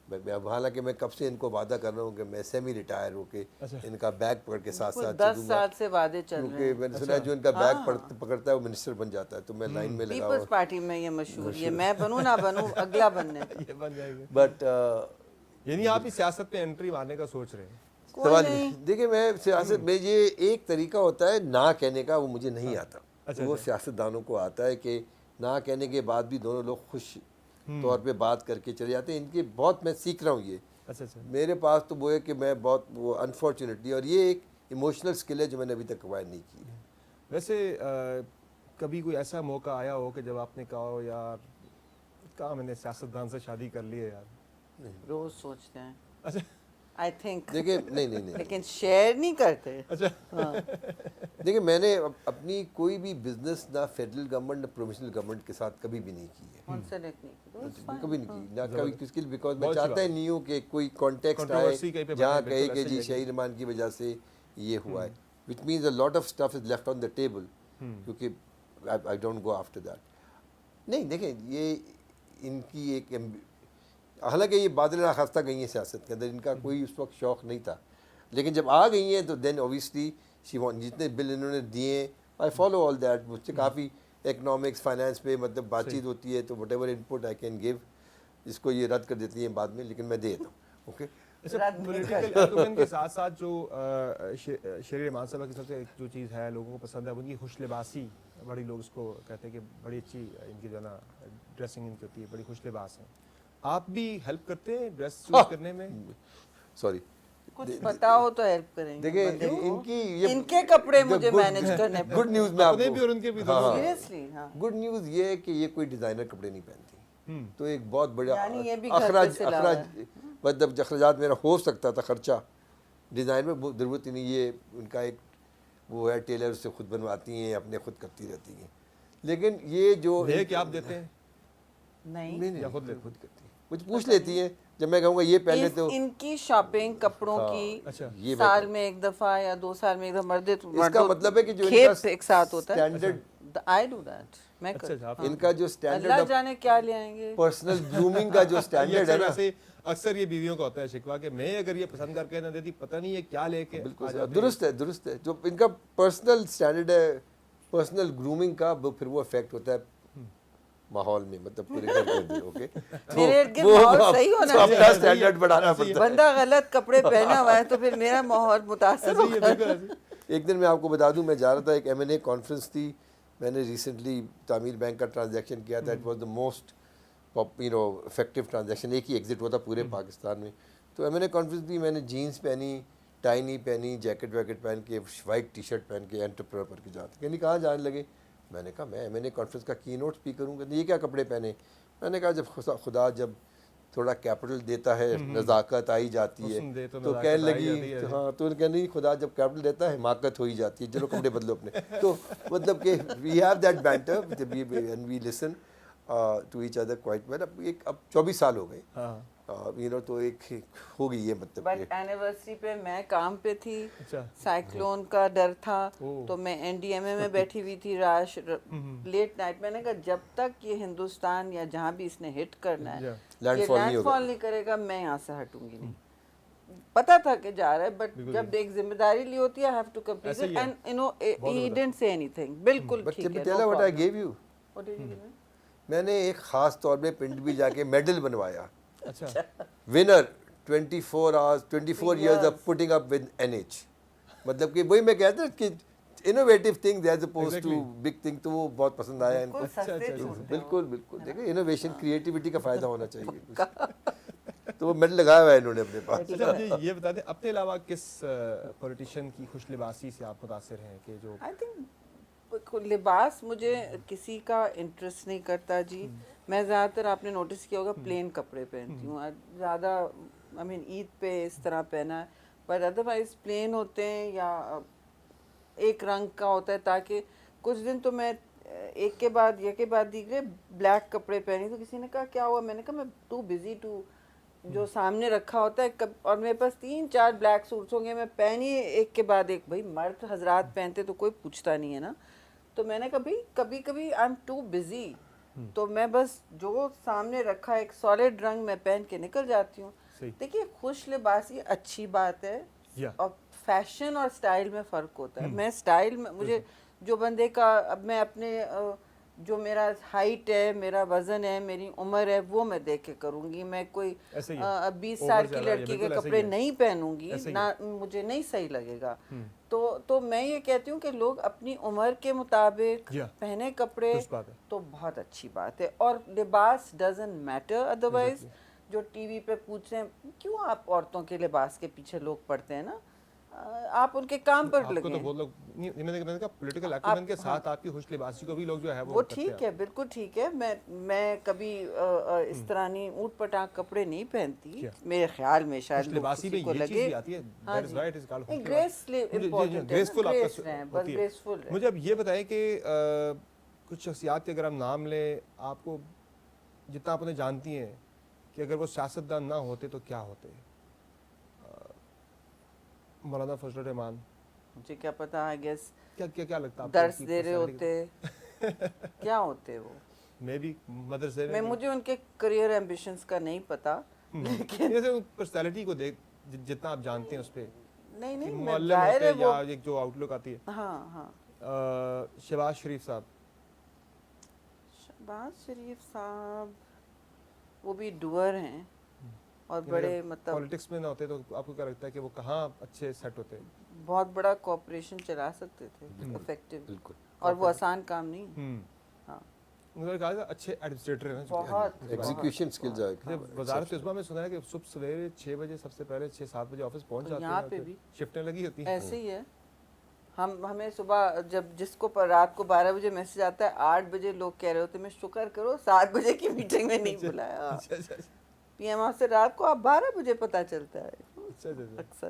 [SPEAKER 2] हालांकि मैं कब से इनको वादा कर रहा हूँ कि मैं सेमी रिटायर होके
[SPEAKER 1] अच्छा।
[SPEAKER 2] इनका बैग पकड़ के साथ साथ
[SPEAKER 3] 10
[SPEAKER 2] चलूँगा,
[SPEAKER 3] साल से वादे चल रहे
[SPEAKER 2] क्योंकि
[SPEAKER 3] हैं।
[SPEAKER 2] मैंने सुना है जो इनका बैग पकड़ता है वो मिनिस्टर बन जाता है। तो मैं लाइन में लगा
[SPEAKER 3] पीपल्स
[SPEAKER 2] हुआ।
[SPEAKER 3] पार्टी में ये मशहूर, ये मैं बनूं ना बनूं, अगला बनने दो।
[SPEAKER 1] ये बन जाएगा।
[SPEAKER 2] बट
[SPEAKER 1] यानी आप इस सियासत में एंट्री मारने का सोच रहे हैं?
[SPEAKER 3] कोई
[SPEAKER 2] सवाल
[SPEAKER 3] नहीं।
[SPEAKER 2] देखिए, मैं सियासत में ये एक तरीका होता है ना कहने का, वो मुझे नहीं आता।
[SPEAKER 1] अच्छा,
[SPEAKER 2] वो
[SPEAKER 1] अच्छा।
[SPEAKER 2] सियासतदानों को आता है कि ना कहने के बाद भी दोनों लोग खुश तौर पे बात करके चले जाते हैं। इनके बहुत मैं सीख रहा हूँ ये।
[SPEAKER 1] अच्छा अच्छा।
[SPEAKER 2] मेरे पास तो वो है कि मैं बहुत वो अनफॉर्चुनेटली, और ये एक इमोशनल स्किल है जो मैंने अभी तक एक्वायर नहीं की है।
[SPEAKER 1] वैसे कभी कोई ऐसा मौका आया हो कि जब आपने कहा हो यार कहा मैंने सियासतदान से शादी कर ली है यार?
[SPEAKER 3] रोज सोचते हैं,
[SPEAKER 1] अच्छा
[SPEAKER 3] आई थिंक,
[SPEAKER 2] देखिए, नहीं
[SPEAKER 3] लेकिन शेयर नहीं करते।
[SPEAKER 1] अच्छा।
[SPEAKER 2] देखिए, मैंने अपनी कोई भी बिजनेस ना फेडरल गवर्नमेंट ना प्रोविंशियल गवर्नमेंट के साथ कभी भी नहीं की है।
[SPEAKER 3] उनसे नहीं की तो it's fine।
[SPEAKER 2] कभी नहीं की ना कभी, किसके लिए, बिकॉज मैं
[SPEAKER 1] बहुत अच्छी
[SPEAKER 2] चाहता ही नहीं हूँ कि कोई कॉन्टेक्स्ट
[SPEAKER 1] Controversy कहीं
[SPEAKER 2] आए
[SPEAKER 1] पे
[SPEAKER 2] जहाँ
[SPEAKER 1] बने,
[SPEAKER 2] कहे
[SPEAKER 1] बिल्कुल
[SPEAKER 2] कि
[SPEAKER 1] ऐसे
[SPEAKER 2] जी
[SPEAKER 1] ही
[SPEAKER 2] शहीद रहमान की वजह से ये हुआ है, which means a lot of stuff is left on the table, क्योंकि I don't go after that. नहीं देखें, ये इनकी एक, हालांकि ये बादल रास्ता गई हैं सियासत के अंदर, इनका कोई उस वक्त शौक़ नहीं था, लेकिन जब आ गई हैं तो देन ऑब्वियसली जितने बिल इन्होंने दिए, आई फॉलो ऑल दैट। मुझसे काफ़ी इकनॉमिक्स फाइनेंस पे मतलब बातचीत होती है, तो what ever input I can give. इसको ये रद्द कर देती हैं बाद में, लेकिन मैं दे देता हूँ। ओके,
[SPEAKER 1] अच्छा, पॉलिटिकल एकुमेन के साथ साथ जो शेर रहमान साहब की सबसे जो चीज़ है लोगों को पसंद है, वो उनकी खुश लिबासी। बड़ी लोग उसको कहते हैं कि बड़ी अच्छी इनकी जो ना ड्रेसिंग इनकी होती है, बड़ी खुश लिबास है। आप भी हेल्प करते हैं ड्रेस चूज करने में?
[SPEAKER 2] सॉरी,
[SPEAKER 3] कुछ पता हो तो हेल्प करेंगे।
[SPEAKER 2] देखिए
[SPEAKER 3] इनके कपड़े मुझे मैनेज करने पड़े।
[SPEAKER 2] गुड न्यूज़ मैं
[SPEAKER 1] अपने भी और उनके भी दोनों।
[SPEAKER 3] सीरियसली हाँ।
[SPEAKER 2] गुड न्यूज़ ये है कि ये कोई डिज़ाइनर कपड़े नहीं पहनती, तो एक बहुत बड़ा
[SPEAKER 3] यानी ये भी घर पे सिला हुआ है।
[SPEAKER 2] मतलब अखराजात मेरा हो सकता था खर्चा, डिज़ाइन में ज़रूरत ही नहीं, ये उनका एक वो है, टेलर से खुद बनवाती हैं, अपने खुद करती रहती हैं। लेकिन ये जो
[SPEAKER 1] ये कि आप देते हैं
[SPEAKER 3] नहीं,
[SPEAKER 2] नहीं खुद करती हैं, मुझे पूछ लेती हैं जब मैं कहूँगा ये पहले तो
[SPEAKER 3] इनकी शॉपिंग कपड़ों की
[SPEAKER 1] अच्छा
[SPEAKER 2] ये
[SPEAKER 3] साल में एक दफा या 2 साल में एक दफा
[SPEAKER 2] इसका मतलब है कि जो
[SPEAKER 3] खेप एक साथ होता है।
[SPEAKER 2] स्टैंडर्ड
[SPEAKER 3] आई डू दैट, मैं
[SPEAKER 1] अच्छा,
[SPEAKER 3] करती
[SPEAKER 1] आप-
[SPEAKER 3] हूँ।
[SPEAKER 2] इनका जो स्टैंडर्ड
[SPEAKER 3] अल्लाह जाने क्या ले आएंगे।
[SPEAKER 2] पर्सनल ग्रूमिंग का जो
[SPEAKER 1] ये
[SPEAKER 2] स्टैंडर्ड है
[SPEAKER 1] अक्सर
[SPEAKER 2] ना,
[SPEAKER 1] वैसे अक्सर ये बीवियों का होता है शिकवा कि मैं अगर ये पसंद करके ना देती पता नहीं ये क्या लेके
[SPEAKER 2] बिल्कुल
[SPEAKER 1] आ
[SPEAKER 2] सही,
[SPEAKER 1] जाती
[SPEAKER 2] दुरुस्त है जो इनका पर्सनल स्टैंडर्ड है, पर्सनल ग्रूमिंग का, फिर वो इफेक्ट होता है माहौल में, मतलब पूरे घर के अंदर। ओके,
[SPEAKER 3] मेरे इर्द गिर्द माहौल सही होना
[SPEAKER 2] तो
[SPEAKER 3] चाहिए।
[SPEAKER 2] अपना स्टैंडर्ड बढ़ाना पड़ता है।
[SPEAKER 3] बंदा गलत कपड़े पहना हुआ है तो फिर मेरा माहौल मुतासर
[SPEAKER 1] ऐसे ही है,
[SPEAKER 3] होगा।
[SPEAKER 1] बिल्कुल ऐसे।
[SPEAKER 2] एक दिन मैं आपको बता दूं, मैं जा रहा था, एक M&A कॉन्फ्रेंस थी, मैंने रिसेंटली तामीर बैंक का ट्रांजैक्शन किया था, it was the most effective transaction, एक ही एग्जिट हुआ था पूरे पाकिस्तान में। तो M&A कॉन्फ्रेंस थी, मैंने जीन्स पहनी, टाई नहीं पहनी, जैकेट वैकेट पहन के, वाइट टी शर्ट पहन के, एंटरप्रेन्योर पर के जाते, कहनी कहाँ जाने लगे, मैंने कहा मैं M&A कॉन्फ्रेंस का की नोट स्पीकर हूँ, कहते ये क्या कपड़े पहने, मैंने कहा जब खुदा जब थोड़ा कैपिटल देता है नज़ाकत आई जाती है,
[SPEAKER 1] हुस्न दे तो
[SPEAKER 2] तो
[SPEAKER 1] नज़ाकत
[SPEAKER 2] कहने
[SPEAKER 1] आई
[SPEAKER 2] लगी
[SPEAKER 1] जाती है।
[SPEAKER 2] हाँ, तो कहने लगी खुदा जब कैपिटल देता है हिमाकत हो ही जाती है, चलो कपड़े बदलो अपने। तो मतलब कि we have that banter and we listen to each other quite well. अब 24 साल हो गए,
[SPEAKER 1] हाँ
[SPEAKER 2] तो एक हो गई ये, मतलब
[SPEAKER 3] बट एनिवर्सरी पे मैं काम पे थी,
[SPEAKER 1] अच्छा
[SPEAKER 3] साइक्लोन का डर था,
[SPEAKER 1] ओह।
[SPEAKER 3] तो मैं NDMA में बैठी हुई थी लेट नाइट। मैंने कहा जब तक ये हिंदुस्तान या जहाँ भी इसने हिट करना है
[SPEAKER 1] Yeah.
[SPEAKER 3] ये
[SPEAKER 2] लैंडफॉल नहीं होगा।
[SPEAKER 3] लैंडफॉल नहीं करेगा, मैं यहाँ से हटूंगी नहीं। पता था कि जा रहा है, बट जब एक जिम्मेदारी ली होती है आई हैव टू कंप्लीट
[SPEAKER 1] ऐसे
[SPEAKER 3] इट,
[SPEAKER 1] ही है।
[SPEAKER 3] And you know he didn't say anything. बिल्कुल
[SPEAKER 2] बट
[SPEAKER 3] ठीक है,
[SPEAKER 2] tell what I give you,
[SPEAKER 3] What did you give me?
[SPEAKER 2] मैंने एक ख़ास तौर पे पिंड भी जाके मेडल बनवाया,
[SPEAKER 1] अच्छा
[SPEAKER 2] winner 24 years of putting up with NH। मतलब कि वही मैं कहता हूँ कि innovative thing as oppose to big thing, तो वो बहुत पसंद आया इनको।
[SPEAKER 3] बिल्कुल सस्ते
[SPEAKER 1] अच्छा,
[SPEAKER 3] छूटते हो।
[SPEAKER 2] बिल्कुल बिल्कुल, देखिए इनोवेशन क्रिएटिविटी का फ़ायदा होना चाहिए। तो वो मेडल लगाया हुआ है इन्होंने अपने पास।
[SPEAKER 1] अच्छा ये बता दें अपने अलावा किस पॉलिटिशियन की खुश लिबासी से आप मुतासिर हैं कि जो
[SPEAKER 3] आई थिंक लिबास मुझे किसी का इंटरेस्ट नहीं करता जी। मैं ज़्यादातर आपने नोटिस किया होगा प्लेन कपड़े पहनती हूँ ज़्यादा। आई मीन ईद पे इस तरह पहना है, पर अदरवाइज प्लेन होते हैं या एक रंग का होता है, ताकि कुछ दिन तो मैं एक के बाद दीजिए ब्लैक कपड़े पहनी, तो किसी ने कहा क्या हुआ, मैंने कहा मैं टू बिजी टू जो सामने रखा होता है और मेरे पास 3-4 ब्लैक सूट्स होंगे, मैं पहनी एक के बाद एक। भाई मर्द हजरात पहनते तो कोई पूछता नहीं है ना, तो मैंने कहा भाई कभी कभी आई एम टू बिजी, तो मैं बस जो सामने रखा एक सॉलिड रंग मैं पहन के निकल जाती हूँ।
[SPEAKER 1] सही।
[SPEAKER 3] देखिए खुश लिबासी अच्छी बात है,
[SPEAKER 1] या
[SPEAKER 3] और फैशन और स्टाइल में फ़र्क होता है। मैं स्टाइल में मुझे जो बंदे का, अब मैं अपने जो मेरा हाइट है, मेरा वज़न है, मेरी उम्र है, वो मैं देख के करूँगी। मैं कोई
[SPEAKER 1] ऐसे ही है।
[SPEAKER 3] 20
[SPEAKER 1] Over
[SPEAKER 3] साल की
[SPEAKER 1] ज़्यादा, ये
[SPEAKER 3] लड़की के
[SPEAKER 1] बिल्कुल ऐसे ही
[SPEAKER 3] कपड़े
[SPEAKER 1] है।
[SPEAKER 3] नहीं पहनूंगी
[SPEAKER 1] ऐसे ही
[SPEAKER 3] ना, मुझे नहीं सही लगेगा। तो मैं ये कहती हूँ कि लोग अपनी उम्र के मुताबिक
[SPEAKER 1] Yeah.
[SPEAKER 3] पहने कपड़े
[SPEAKER 1] दुरुस्त बात है।
[SPEAKER 3] तो बहुत अच्छी बात है। और लिबास डजंट मैटर, अदरवाइज जो टीवी पे पूछ रहे हैं क्यों आप औरतों के लिबास के पीछे लोग पड़ते हैं ना, आप उनके काम पर
[SPEAKER 1] आपको
[SPEAKER 3] लगे
[SPEAKER 1] तो बहुत लोग मैंने कहा पॉलिटिकल एक्टिविज्म के साथ आपकी खुश लिबासी को भी लोग जो है
[SPEAKER 3] वो
[SPEAKER 1] करते
[SPEAKER 3] ठीक
[SPEAKER 1] हैं।
[SPEAKER 3] है, बिल्कुल ठीक है। मैं कभी इस तरह नहीं ऊट पटांग कपड़े नहीं पहनती, मेरे ख्याल में शायद
[SPEAKER 1] खुश
[SPEAKER 3] लोग
[SPEAKER 1] लिबासी
[SPEAKER 3] किसी
[SPEAKER 1] में
[SPEAKER 3] को
[SPEAKER 1] ये चीज़
[SPEAKER 3] लगे।
[SPEAKER 1] भी आती है,
[SPEAKER 3] हाँ
[SPEAKER 1] दैट इज
[SPEAKER 3] जी।
[SPEAKER 1] व्हाई इट इज कॉल्ड
[SPEAKER 3] नहीं, ग्रेसफुल इम्पोर्टेंट है,
[SPEAKER 1] ग्रेसफुल
[SPEAKER 3] ग्रेस
[SPEAKER 1] आपका
[SPEAKER 3] रहें, बस
[SPEAKER 1] होती है।
[SPEAKER 3] ग्रेसफुल रहें।
[SPEAKER 1] मुझे अब ये बताएं कि कुछ शख्सियात के अगर हम नाम लें, आपको जितना आपने जानती हैं कि अगर वो सियासतदान ना होते तो क्या होते? मौलाना फजल रहमान,
[SPEAKER 3] मुझे क्या पता, आई गेस
[SPEAKER 1] क्या लगता है
[SPEAKER 3] दर्स दे रहे होते क्या होते वो।
[SPEAKER 1] मे बी मदरसे
[SPEAKER 3] मैं मुझे उनके करियर एम्बिशंस का नहीं पता, लेकिन
[SPEAKER 1] जैसे पर्सनालिटी को देख जितना आप जानते हैं उस पे
[SPEAKER 3] नहीं मैं
[SPEAKER 1] मुअल्लिम
[SPEAKER 3] जाहिर
[SPEAKER 1] होते
[SPEAKER 3] है
[SPEAKER 1] हैं
[SPEAKER 3] वो।
[SPEAKER 1] या एक जो आउटलुक आती है।
[SPEAKER 3] हाँ हाँ,
[SPEAKER 1] शहबाज शरीफ साहब,
[SPEAKER 3] शहबाज शरीफ साहब वो भी डुअर हैं और बड़े मतलब
[SPEAKER 1] पॉलिटिक्स में ना होते तो आपको क्या लगता है कि वो कहाँ अच्छे सेट होते हैं?
[SPEAKER 3] बहुत बड़ा कॉर्पोरेशन चला सकते थे इफेक्टिव,
[SPEAKER 2] बिल्कुल।
[SPEAKER 3] और वो आसान काम नहीं। हाँ
[SPEAKER 1] انہوں نے کہا کہ اچھے ایڈمنسٹریٹر ہیں.
[SPEAKER 3] بہت
[SPEAKER 2] ایگزیکیوشن سکلز ہے.
[SPEAKER 1] وزارت عظمیٰ میں سنا ہے کہ صبح سویرے 6 بجے سب سے پہلے 6-7 بجے آفس پہنچ جاتے ہیں.
[SPEAKER 3] یہاں پہ بھی
[SPEAKER 1] شفٹیں لگی ہوتی ہیں.
[SPEAKER 3] ایسے ہی ہے. ہمیں صبح جب جس کو رات کو 12 بجے میسج آتا ہے 8 بجے لوگ کہہ رہے ہوتے ہیں میں شکر کرو 7 بجے کی میٹنگ میں نہیں بلایا. پی ایم آف سے رات کو آپ 12 بجے پتہ چلتا ہے اکثر.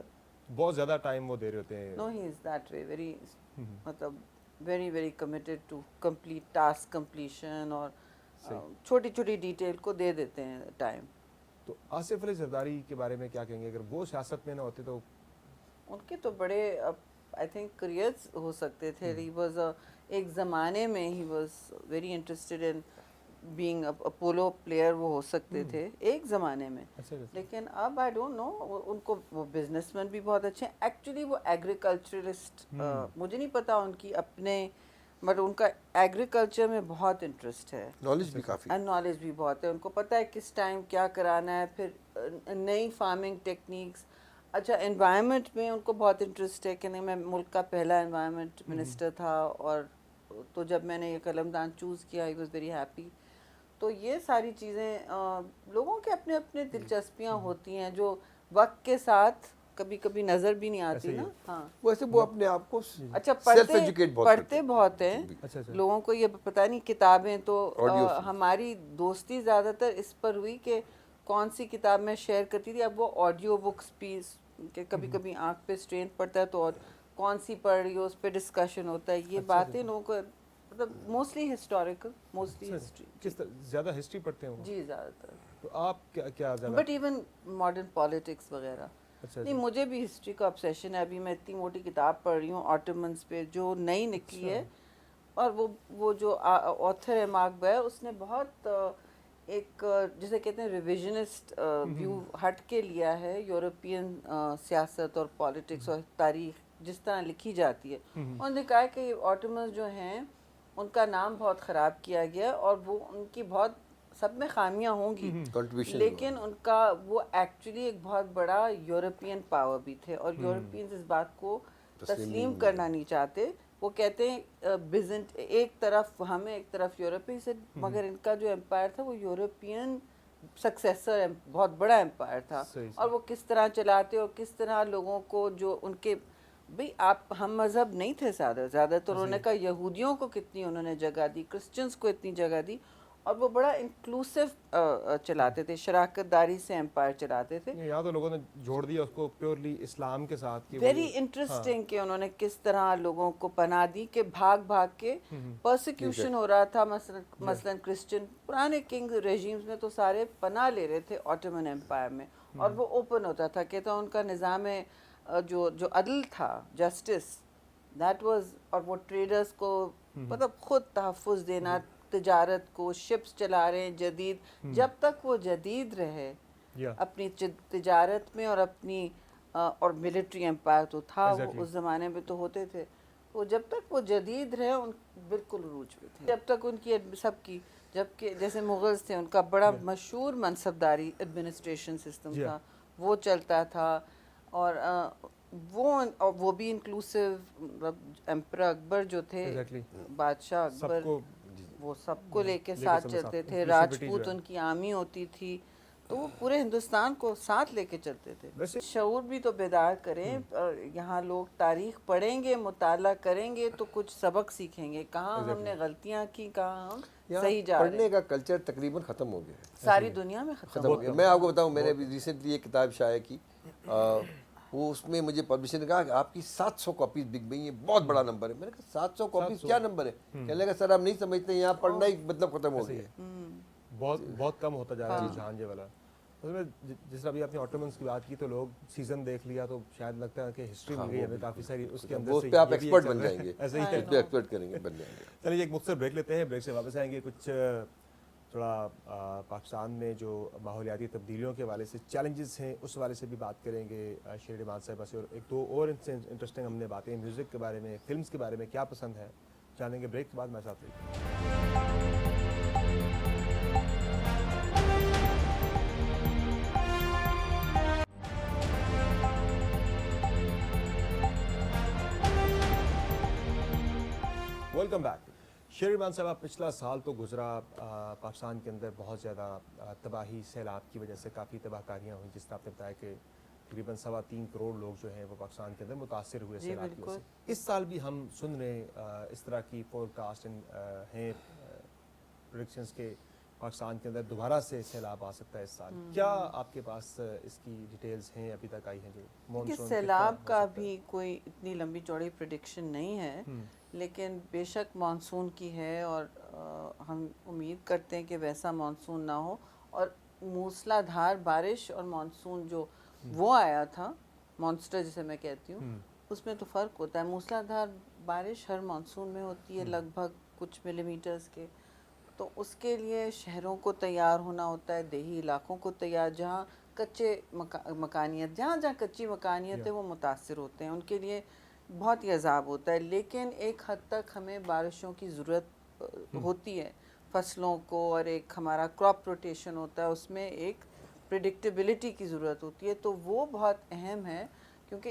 [SPEAKER 1] بہت زیادہ ٹائم وہ دے رہے ہوتے ہیں.
[SPEAKER 3] No he is that way very مطلب very very committed to complete task completion اور چھوٹی چھوٹی ڈیٹیل کو دے دیتے ہیں ٹائم.
[SPEAKER 1] تو آصف علی زرداری کے بارے میں کیا کہیں گے؟ اگر وہ سیاست میں نہ ہوتے تو
[SPEAKER 3] ان کے تو بڑے آئی تھنک کریئرس ہو سکتے تھے. ہی واز ایک زمانے میں he was very interested in being polo player وہ ہو سکتے تھے ایک زمانے میں. لیکن اب آئی ڈونٹ نو ان کو وہ بزنس مین بھی بہت اچھے ہیں. ایکچولی وہ ایگریکلچرسٹ مجھے نہیں پتا ان کی اپنے بٹ ان کا ایگریکلچر میں بہت انٹرسٹ ہے.
[SPEAKER 2] نالج بھی کافی
[SPEAKER 3] نالج بھی بہت ہے. ان کو پتہ ہے کس ٹائم کیا کرانا ہے. پھر نئی فارمنگ ٹیکنیکس. اچھا انوائرمنٹ میں ان کو بہت انٹرسٹ ہے کہ نہیں میں ملک کا پہلا انوائرمنٹ منسٹر تھا اور تو جب میں نے یہ قلم دان چوز کیا آئی واز ویری ہیپی. تو یہ ساری چیزیں لوگوں کے اپنے اپنے دلچسپیاں ہوتی ہیں جو وقت کے ساتھ کبھی کبھی نظر بھی نہیں آتی نا. ہاں
[SPEAKER 2] ویسے وہ اپنے آپ کو
[SPEAKER 3] اچھا پڑھتے بہت ہیں لوگوں کو. یہ پتہ نہیں کتابیں تو ہماری دوستی زیادہ تر اس پر ہوئی کہ کون سی کتاب میں شیئر کرتی تھی. اب وہ آڈیو بکس بھی کہ کبھی کبھی آنکھ پہ اسٹرین پڑتا ہے تو کون سی پڑھ رہی ہو اس پہ ڈسکشن ہوتا ہے. یہ باتیں لوگوں کو مطلب موسٹلی ہسٹوریکل موسٹلی ہسٹری.
[SPEAKER 1] کس طرح زیادہ ہسٹری پڑھتے ہیں؟
[SPEAKER 3] جی زیادہ تر.
[SPEAKER 1] تو آپ کیا زیادہ
[SPEAKER 3] بٹ ایون ماڈرن پالیٹکس وغیرہ. نہیں مجھے بھی ہسٹری کا obsession ہے. ابھی میں اتنی موٹی کتاب پڑھ رہی ہوں آٹومنس پہ جو نئی نکلی ہے. اور وہ جو آتھر ہے مارک بیر اس نے بہت ایک جسے کہتے ہیں ریویژنسٹ ویو ہٹ کے لیا ہے یورپین سیاست اور پالیٹکس اور تاریخ جس طرح لکھی جاتی ہے. انہوں نے کہا کہ آٹومنس جو ہیں ان کا نام بہت خراب کیا گیا اور وہ ان کی بہت سب میں خامیاں ہوں گی لیکن ان کا وہ ایکچولی ایک بہت بڑا یورپین پاور بھی تھے اور یورپینز اس بات کو تسلیم کرنا نہیں چاہتے. وہ کہتے ہیں بیزنٹ ایک طرف ہمیں ایک طرف یورپی سے مگر ان کا جو امپائر تھا وہ یورپین سکسیسر بہت بڑا امپائر تھا. اور وہ کس طرح چلاتے اور کس طرح لوگوں کو جو ان کے بھئی آپ ہم مذہب نہیں تھے زیادہ تر. انہوں نے کہا یہودیوں کو کتنی انہوں نے جگہ دی کرسچنس کو اتنی جگہ دی اور وہ بڑا انکلوسیو چلاتے تھے شراکت داری سے امپائر چلاتے تھے.
[SPEAKER 1] یہاں تو لوگوں نے جوڑ دیا اس کو پیورلی اسلام کے ساتھ.
[SPEAKER 3] ویری انٹرسٹنگ کہ انہوں نے کس طرح لوگوں کو پناہ دی کہ بھاگ کے پرسیکیوشن ہو رہا تھا. مثلا کرسچن پرانے کنگ ریجیمز میں تو سارے پناہ لے رہے تھے آٹومن امپائر میں اور وہ اوپن ہوتا تھا کہ تو ان کا نظام جو عدل تھا جسٹس دیٹ واز. اور وہ ٹریڈرز کو مطلب خود تحفظ دینا تجارت کو شپس چلا رہے ہیں جدید. جب تک وہ جدید رہے اپنی تجارت میں اور اپنی اور ملٹری امپائر تو تھا وہ اس زمانے میں تو ہوتے تھے. وہ جب تک وہ جدید رہے ان بالکل عروج پہ تھے. جب تک ان کی سب کی جبکہ جیسے مغلز تھے ان کا بڑا مشہور منصبداری ایڈمنسٹریشن سسٹم تھا وہ چلتا تھا. اور وہ بھی انکلوسیو امپرر اکبر جو تھے بادشاہ اکبر وہ سب کو لے کے ساتھ چلتے تھے. راجپوت ان کی آرمی ہوتی تھی تو وہ پورے ہندوستان کو ساتھ لے کے چلتے تھے. شعور بھی تو بیدار کریں. یہاں لوگ تاریخ پڑھیں گے مطالعہ کریں گے تو کچھ سبق سیکھیں گے کہاں ہم نے غلطیاں کی کہاں ہم صحیح جا رہے ہیں.
[SPEAKER 2] پڑھنے کا کلچر تقریباً ختم ہو گیا ہے
[SPEAKER 3] ساری دنیا میں ختم
[SPEAKER 2] ہو گیا. میں آپ کو بتاؤں میں نے ابھی ریسنٹلی ایک کتاب شائع کی وہ اس میں مجھے پبلشر نے کہا کہ آپ کی 700 کاپیز بک گئی ہیں بہت بڑا نمبر ہے. میں نے کہا 700 کاپیز کیا نمبر ہے؟ کہنے لگا سر آپ نہیں سمجھتے یہاں پڑھنا ہی مطلب ختم ہو گیا ہے.
[SPEAKER 1] بہت کم ہوتا جا رہا ہے رجحان یہ والا. جس طرح ابھی آپ نے آٹومنس کی بات کی تو لوگ سیزن دیکھ لیا تو شاید لگتا ہے کہ ہسٹری مل گئی ہمیں کافی ساری اس کے اندر سے.
[SPEAKER 2] اس پہ آپ ایکسپرٹ بن جائیں گے.
[SPEAKER 1] ایسے ہی
[SPEAKER 2] ایکسپرٹ کریں گے بن جائیں گے.
[SPEAKER 1] چلیے ایک مختصر بریک لیتے ہیں. بریک سے واپس آئیں گے. کچھ تھوڑا پاکستان میں جو ماحولیاتی تبدیلیوں کے حوالے سے چیلنجز ہیں اس حوالے سے بھی بات کریں گے شیرین امان صاحبہ سے. اور ایک دو اور انٹرسٹنگ ہم نے باتیں میوزک کے بارے میں فلمز کے بارے میں کیا پسند ہے جانیں گے. بریک کے بعد میں ساتھ ویلکم بیک. शेरमान साहब, पिछला साल तो गुजरा पाकिस्तान के अंदर बहुत ज़्यादा तबाही, सैलाब की वजह से काफ़ी तबाहकारियाँ हुई, जिस तरह आपने बताया कि तकरीबन 3.25 करोड़ लोग जो हैं वो पाकिस्तान के अंदर मुतासर हुए सैलाब की वजह से। इस साल भी हम सुन रहे हैं इस तरह की फोरकास्ट हैं, प्रेडिक्शंस के पाकिस्तान के अंदर दोबारा से सैलाब आ सकता है इस साल। क्या आपके पास इसकी डिटेल्स हैं अभी तक आई हैं जो
[SPEAKER 3] कि सैलाब का भी कोई इतनी लंबी चौड़ी प्रेडिक्शन नहीं है, लेकिन बेशक मानसून की है और हम उम्मीद करते हैं कि वैसा मानसून ना हो, और मूसलाधार बारिश और मानसून जो वो आया था, मॉन्स्टर जिसे मैं कहती हूँ, उसमें तो फ़र्क होता है। मूसलाधार बारिश हर मानसून में होती है लगभग कुछ मिलीमीटर्स के, तो उसके लिए शहरों को तैयार होना होता है, देही इलाकों को तैयार, जहाँ कच्चे मकानियत जहाँ कच्ची मकानियत है वो मुतासिर होते हैं, उनके लिए बहुत ही अजाब होता है। लेकिन एक हद तक हमें बारिशों की ज़रूरत होती है फसलों को, और एक हमारा क्रॉप रोटेशन होता है, उसमें एक प्रिडिक्टेबिलिटी की ज़रूरत होती है, तो वो बहुत अहम है। क्योंकि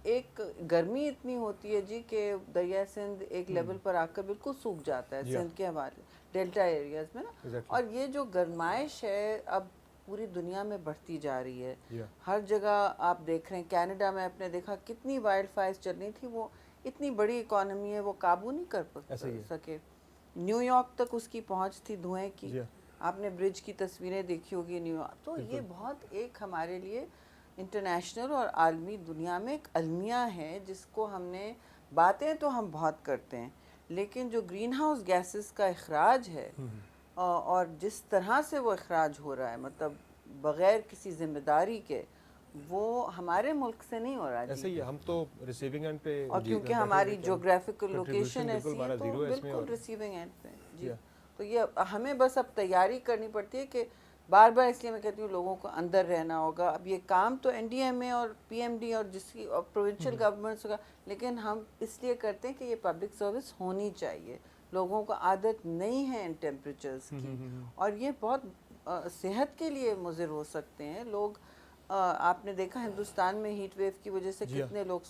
[SPEAKER 3] एक गर्मी इतनी होती है जी कि दरिया सिंध एक लेवल पर आकर बिल्कुल सूख जाता है, सिंध के हवाले डेल्टा एरियाज़ में ना। और ये जो गर्माइश है अब पूरी दुनिया में बढ़ती जा रही है, हर जगह आप देख रहे हैं। कनाडा में आपने देखा कितनी वाइल्ड फायर्स चल रही थी, वो इतनी बड़ी इकॉनमी है, वो काबू नहीं कर सके। न्यूयॉर्क तक उसकी पहुंच थी धुएं की, आपने ब्रिज की तस्वीरें देखी होगी न्यूयॉर्क। तो ये बहुत एक हमारे लिए इंटरनेशनल और आलमी दुनिया में एक अलमिया है, जिसको हमने, बातें तो हम बहुत करते हैं, लेकिन जो ग्रीन हाउस गैसेस का अखराज है और जिस तरह से वो अखराज हो रहा है, मतलब बग़ैर किसी ज़िम्मेदारी के, वो हमारे मुल्क से नहीं हो रहा है।
[SPEAKER 1] ऐसे ही हम तो रिसीविंग एंड पे,
[SPEAKER 3] और क्योंकि हमारी जोग्राफिकल लोकेशन ऐसी है तो बिल्कुल रिसीविंग एंड पे जी। तो ये हमें बस अब तैयारी करनी पड़ती है कि बार बार, इसलिए मैं कहती हूँ लोगों को अंदर रहना होगा। अब ये काम तो एनडीएमए और पीएमडी और जिसकी और प्रोविंशियल गवर्नमेंट्स होगा, लेकिन हम इसलिए करते हैं कि ये पब्लिक सर्विस होनी चाहिए। लोगों को आदत नहीं है इन टेम्परेचर्स की, और ये बहुत सेहत के लिए मुज़िर हो सकते हैं। लोग आपने देखा हिंदुस्तान में हीट वेव की वजह से कितने लोग,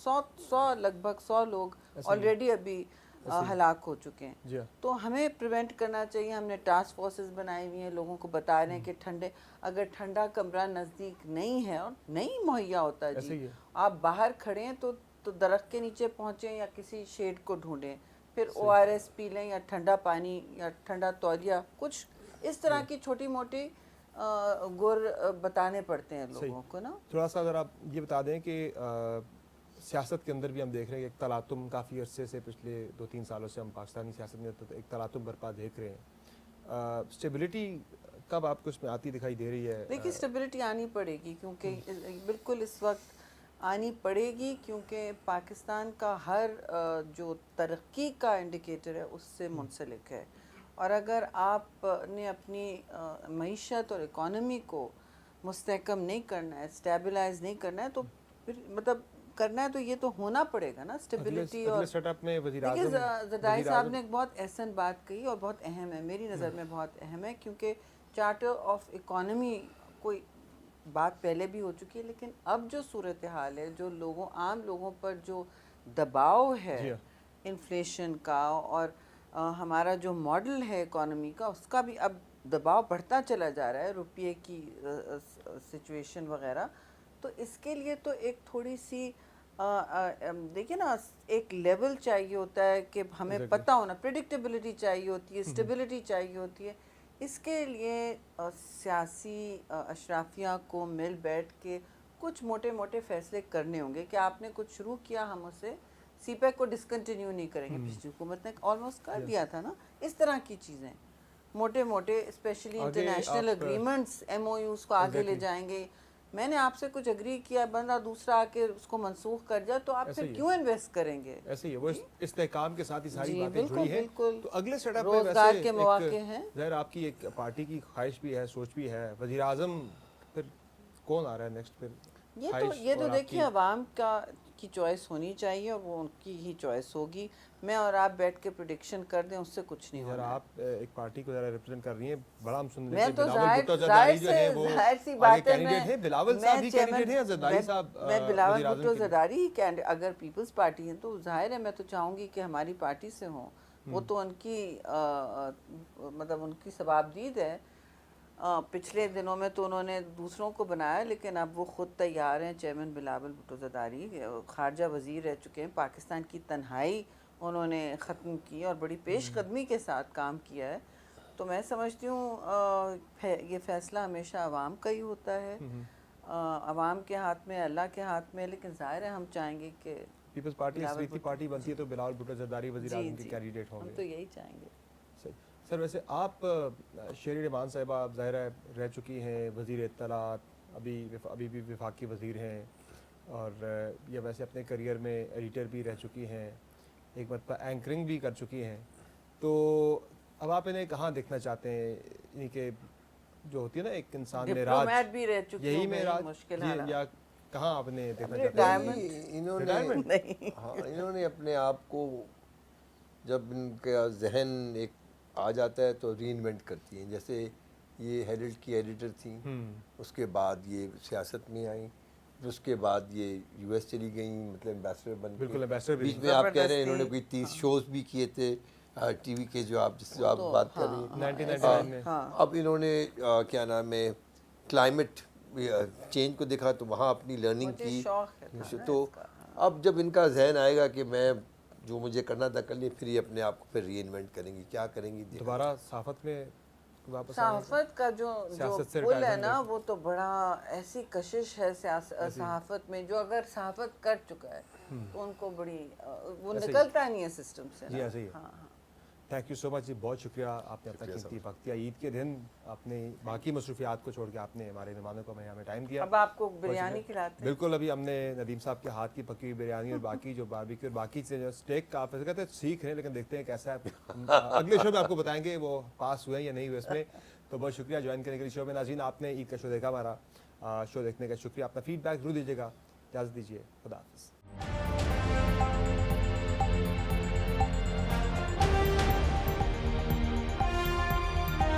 [SPEAKER 3] लगभग 100 लोग ऑलरेडी अभी हलाक हो चुके हैं। तो हमें प्रिवेंट करना चाहिए। हमने टास्क फोर्सेस बनाई हुई हैं, लोगों को बता रहे हैं कि अगर ठंडा कमरा नज़दीक नहीं है और नहीं मुहैया होता जी, आप बाहर खड़े हैं तो दरख्त के नीचे पहुँचें या किसी शेड को ढूंढें, फिर ORS पी लें या ठंडा पानी या ठंडा तौलिया, कुछ इस तरह की छोटी मोटी गुर बताने पड़ते हैं लोगों को ना।
[SPEAKER 1] थोड़ा सा अगर आप ये बता दें कि सियासत के अंदर भी हम देख रहे हैं एक तलातुम, काफ़ी अरसे से पिछले 2-3 सालों से हम पाकिस्तानी सियासत में तो एक तलातुम बरपा देख रहे हैं। स्टेबिलिटी कब आपको इसमें आती दिखाई दे रही है?
[SPEAKER 3] देखिए, स्टेबिलिटी आनी पड़ेगी, क्योंकि बिल्कुल इस वक्त आनी पड़ेगी, क्योंकि पाकिस्तान का हर जो तरक्की का इंडिकेटर है उससे मुंसलिक है। और अगर आपने अपनी मईशत और इकॉनमी को मुस्तहकम नहीं करना है, स्टेबलाइज नहीं करना है, तो फिर मतलब करना है तो ये तो होना पड़ेगा ना, स्टेबिलिटी। और
[SPEAKER 1] सेटअप में
[SPEAKER 3] देखिए, ज़रदारी साहब ने एक बहुत अहसन बात कही और बहुत अहम है, मेरी नज़र में बहुत अहम है, क्योंकि चार्टर ऑफ इकॉनमी कोई बात पहले भी हो चुकी है, लेकिन अब जो सूरत हाल है, जो आम लोगों पर जो दबाव है इन्फ्लेशन का, और हमारा जो मॉडल है इकॉनमी का, उसका भी अब दबाव बढ़ता चला जा रहा है, रुपये की सिचुएशन वगैरह। तो इसके लिए तो एक थोड़ी सी देखिए ना, एक लेवल चाहिए होता है कि हमें पता होना, प्रेडिक्टेबिलिटी चाहिए होती है, स्टेबिलिटी चाहिए होती है। इसके लिए सियासी अशराफिया को मिल बैठ के कुछ मोटे मोटे फैसले करने होंगे कि आपने कुछ शुरू किया, हम उसे सीपैक को डिसकंटिन्यू नहीं करेंगे। पिछली हुकूमत ने ऑलमोस्ट कर दिया था ना। इस तरह की चीज़ें मोटे मोटे, स्पेशली इंटरनेशनल एग्रीमेंट्स, MOUs को आगे ले जाएंगे। मैंने आपसे कुछ एग्री किया, बंदा दूसरा आके उसको मंसूख कर जाए, तो आप फिर क्यों इन्वेस्ट करेंगे?
[SPEAKER 1] ऐसे ही है, वो इस्तेहकाम के साथ ही सारी बातें जुड़ी हैं। तो अगले सेटअप
[SPEAKER 3] में रोजगार के मौके हैं।
[SPEAKER 1] ज़ाहिर आपकी एक पार्टी की ख्वाहिश भी है, सोच भी है, वज़ीर आज़म फिर कौन आ रहा है नेक्स्ट? फिर
[SPEAKER 3] ये तो देखिए अवाम की चॉइस होनी चाहिए और वो उनकी ही चॉइस होगी। मैं और आप बैठ के प्रेडिक्शन कर दें, उससे कुछ नहीं होगा।
[SPEAKER 1] आप एक पार्टी को जरा रिप्रेजेंट कर रही हैं, बड़ा हम सुन
[SPEAKER 3] रहे हैं। जाहिर सी बात है,
[SPEAKER 1] बिलावल साहब भी कैंडिडेट हैं, ज़रदारी साहब,
[SPEAKER 3] मैं बिलावल भुट्टो ज़रदारी ही कैंडिडेट। अगर पीपल्स पार्टी है तो जाहिर है मैं तो चाहूँगी कि हमारी पार्टी से हो, وہ تو ان کی مطلب ان کی ثوابدید ہے. پچھلے دنوں میں تو انہوں نے دوسروں کو بنایا لیکن اب وہ خود تیار ہیں. چیئرمین بلاول بھٹو زرداری خارجہ وزیر رہ چکے ہیں. پاکستان کی تنہائی انہوں نے ختم کی اور بڑی پیش قدمی کے ساتھ کام کیا ہے. تو میں سمجھتی ہوں یہ فیصلہ ہمیشہ عوام کا ہی ہوتا ہے. عوام کے ہاتھ میں, اللہ کے ہاتھ میں. لیکن ظاہر ہے ہم چاہیں گے کہ
[SPEAKER 1] پیپلز پارٹی اصلیتی پارٹی بنتی ہے تو بلاول بھٹو زرداری وزیر اعظم کے کینڈیڈیٹ ہوں
[SPEAKER 3] ہم
[SPEAKER 1] گے.
[SPEAKER 3] تو یہی چاہیں گے.
[SPEAKER 1] صحیح. سر ویسے آپ شیری ریحمان صاحبہ آپ ظاہر ہے رہ چکی ہیں وزیر اطلاعات, ابھی بھی وفاقی وزیر ہیں, اور یہ ویسے اپنے کریئر میں ایڈیٹر بھی رہ چکی ہیں, ایک مرتبہ اینکرنگ بھی کر چکی ہیں. تو اب آپ انہیں کہاں دیکھنا چاہتے ہیں, یعنی کہ جو ہوتی ہے نا ایک انسان میں راج,
[SPEAKER 3] ڈپلومیٹ بھی رہ چکی
[SPEAKER 1] یہی
[SPEAKER 3] ہوں
[SPEAKER 1] میں
[SPEAKER 3] میں
[SPEAKER 1] راج,
[SPEAKER 3] مشکل
[SPEAKER 1] یہ
[SPEAKER 3] حالات.
[SPEAKER 1] یا کہاں آپ نے دیکھنا
[SPEAKER 3] اب
[SPEAKER 1] چاہتے ہیں؟
[SPEAKER 3] ریٹائرمنٹ
[SPEAKER 2] انہوں نے اپنے آپ کو, جب ان کا ذہن ایک آ جاتا ہے تو ری انوینٹ کرتی ہیں. جیسے یہ ہیرلڈ کی ایڈیٹر تھیں, اس کے بعد یہ سیاست میں آئیں, پھر اس کے بعد یہ یو ایس چلی گئیں, مطلب ایمبیسڈر بن
[SPEAKER 1] بالکل
[SPEAKER 2] کے.
[SPEAKER 1] ایمبیسڈر بھی
[SPEAKER 2] بیچ میں آپ کہہ رہے ہیں انہوں نے کوئی 30 شوز بھی کیے تھے ٹی وی کے, جو آپ جس سے آپ بات کر رہی ہیں.
[SPEAKER 1] 1999 میں
[SPEAKER 2] اب انہوں نے کیا نام ہے کلائمیٹ چینج کو دیکھا تو وہاں اپنی لرننگ کی. تو اب جب ان کا ذہن آئے گا کہ میں جو مجھے کرنا تھا کر لیے, پھر یہ اپنے آپ کو پھر ری انوینٹ کریں گی. کیا کریں گی
[SPEAKER 1] دوبارہ صحافت میں واپس؟
[SPEAKER 3] صحافت کا جو پل ہے نا وہ تو بڑا ایسی کشش ہے صحافت میں, جو اگر صحافت کر چکا ہے تو ان کو بڑی وہ نکلتا نہیں ہے سسٹم سے.
[SPEAKER 1] جی ایسے ہی. تھینک یو سو مچ جی, بہت شکریہ آپ نے اپنا قیمتی وقت دیا. عید کے دن اپنے باقی مصروفیات کو چھوڑ کے آپ نے ہمارے مہمانوں کو ہمیں ٹائم دیا.
[SPEAKER 3] اب آپ کو بریانی کھلاتے ہیں.
[SPEAKER 1] بالکل, ابھی ہم نے ندیم صاحب کے ہاتھ کی پکی ہوئی بریانی اور باقی جو باربیکیو اور باقی سے جو اسٹیک کا آپ کہتے ہیں سیکھ رہے ہیں, لیکن دیکھتے ہیں کیسا ہے. اگلے شو میں آپ کو بتائیں گے وہ پاس ہوئے یا نہیں ہوئے اس میں. تو بہت شکریہ جوائن کرنے کے لیے شو میں. ناظرین, آپ نے عید کا شو دیکھا, ہمارا شو دیکھنے کا شکریہ. اپنا فیڈ بیک ضرور دیجیے گا. اجازت دیجیے, خدا حافظ.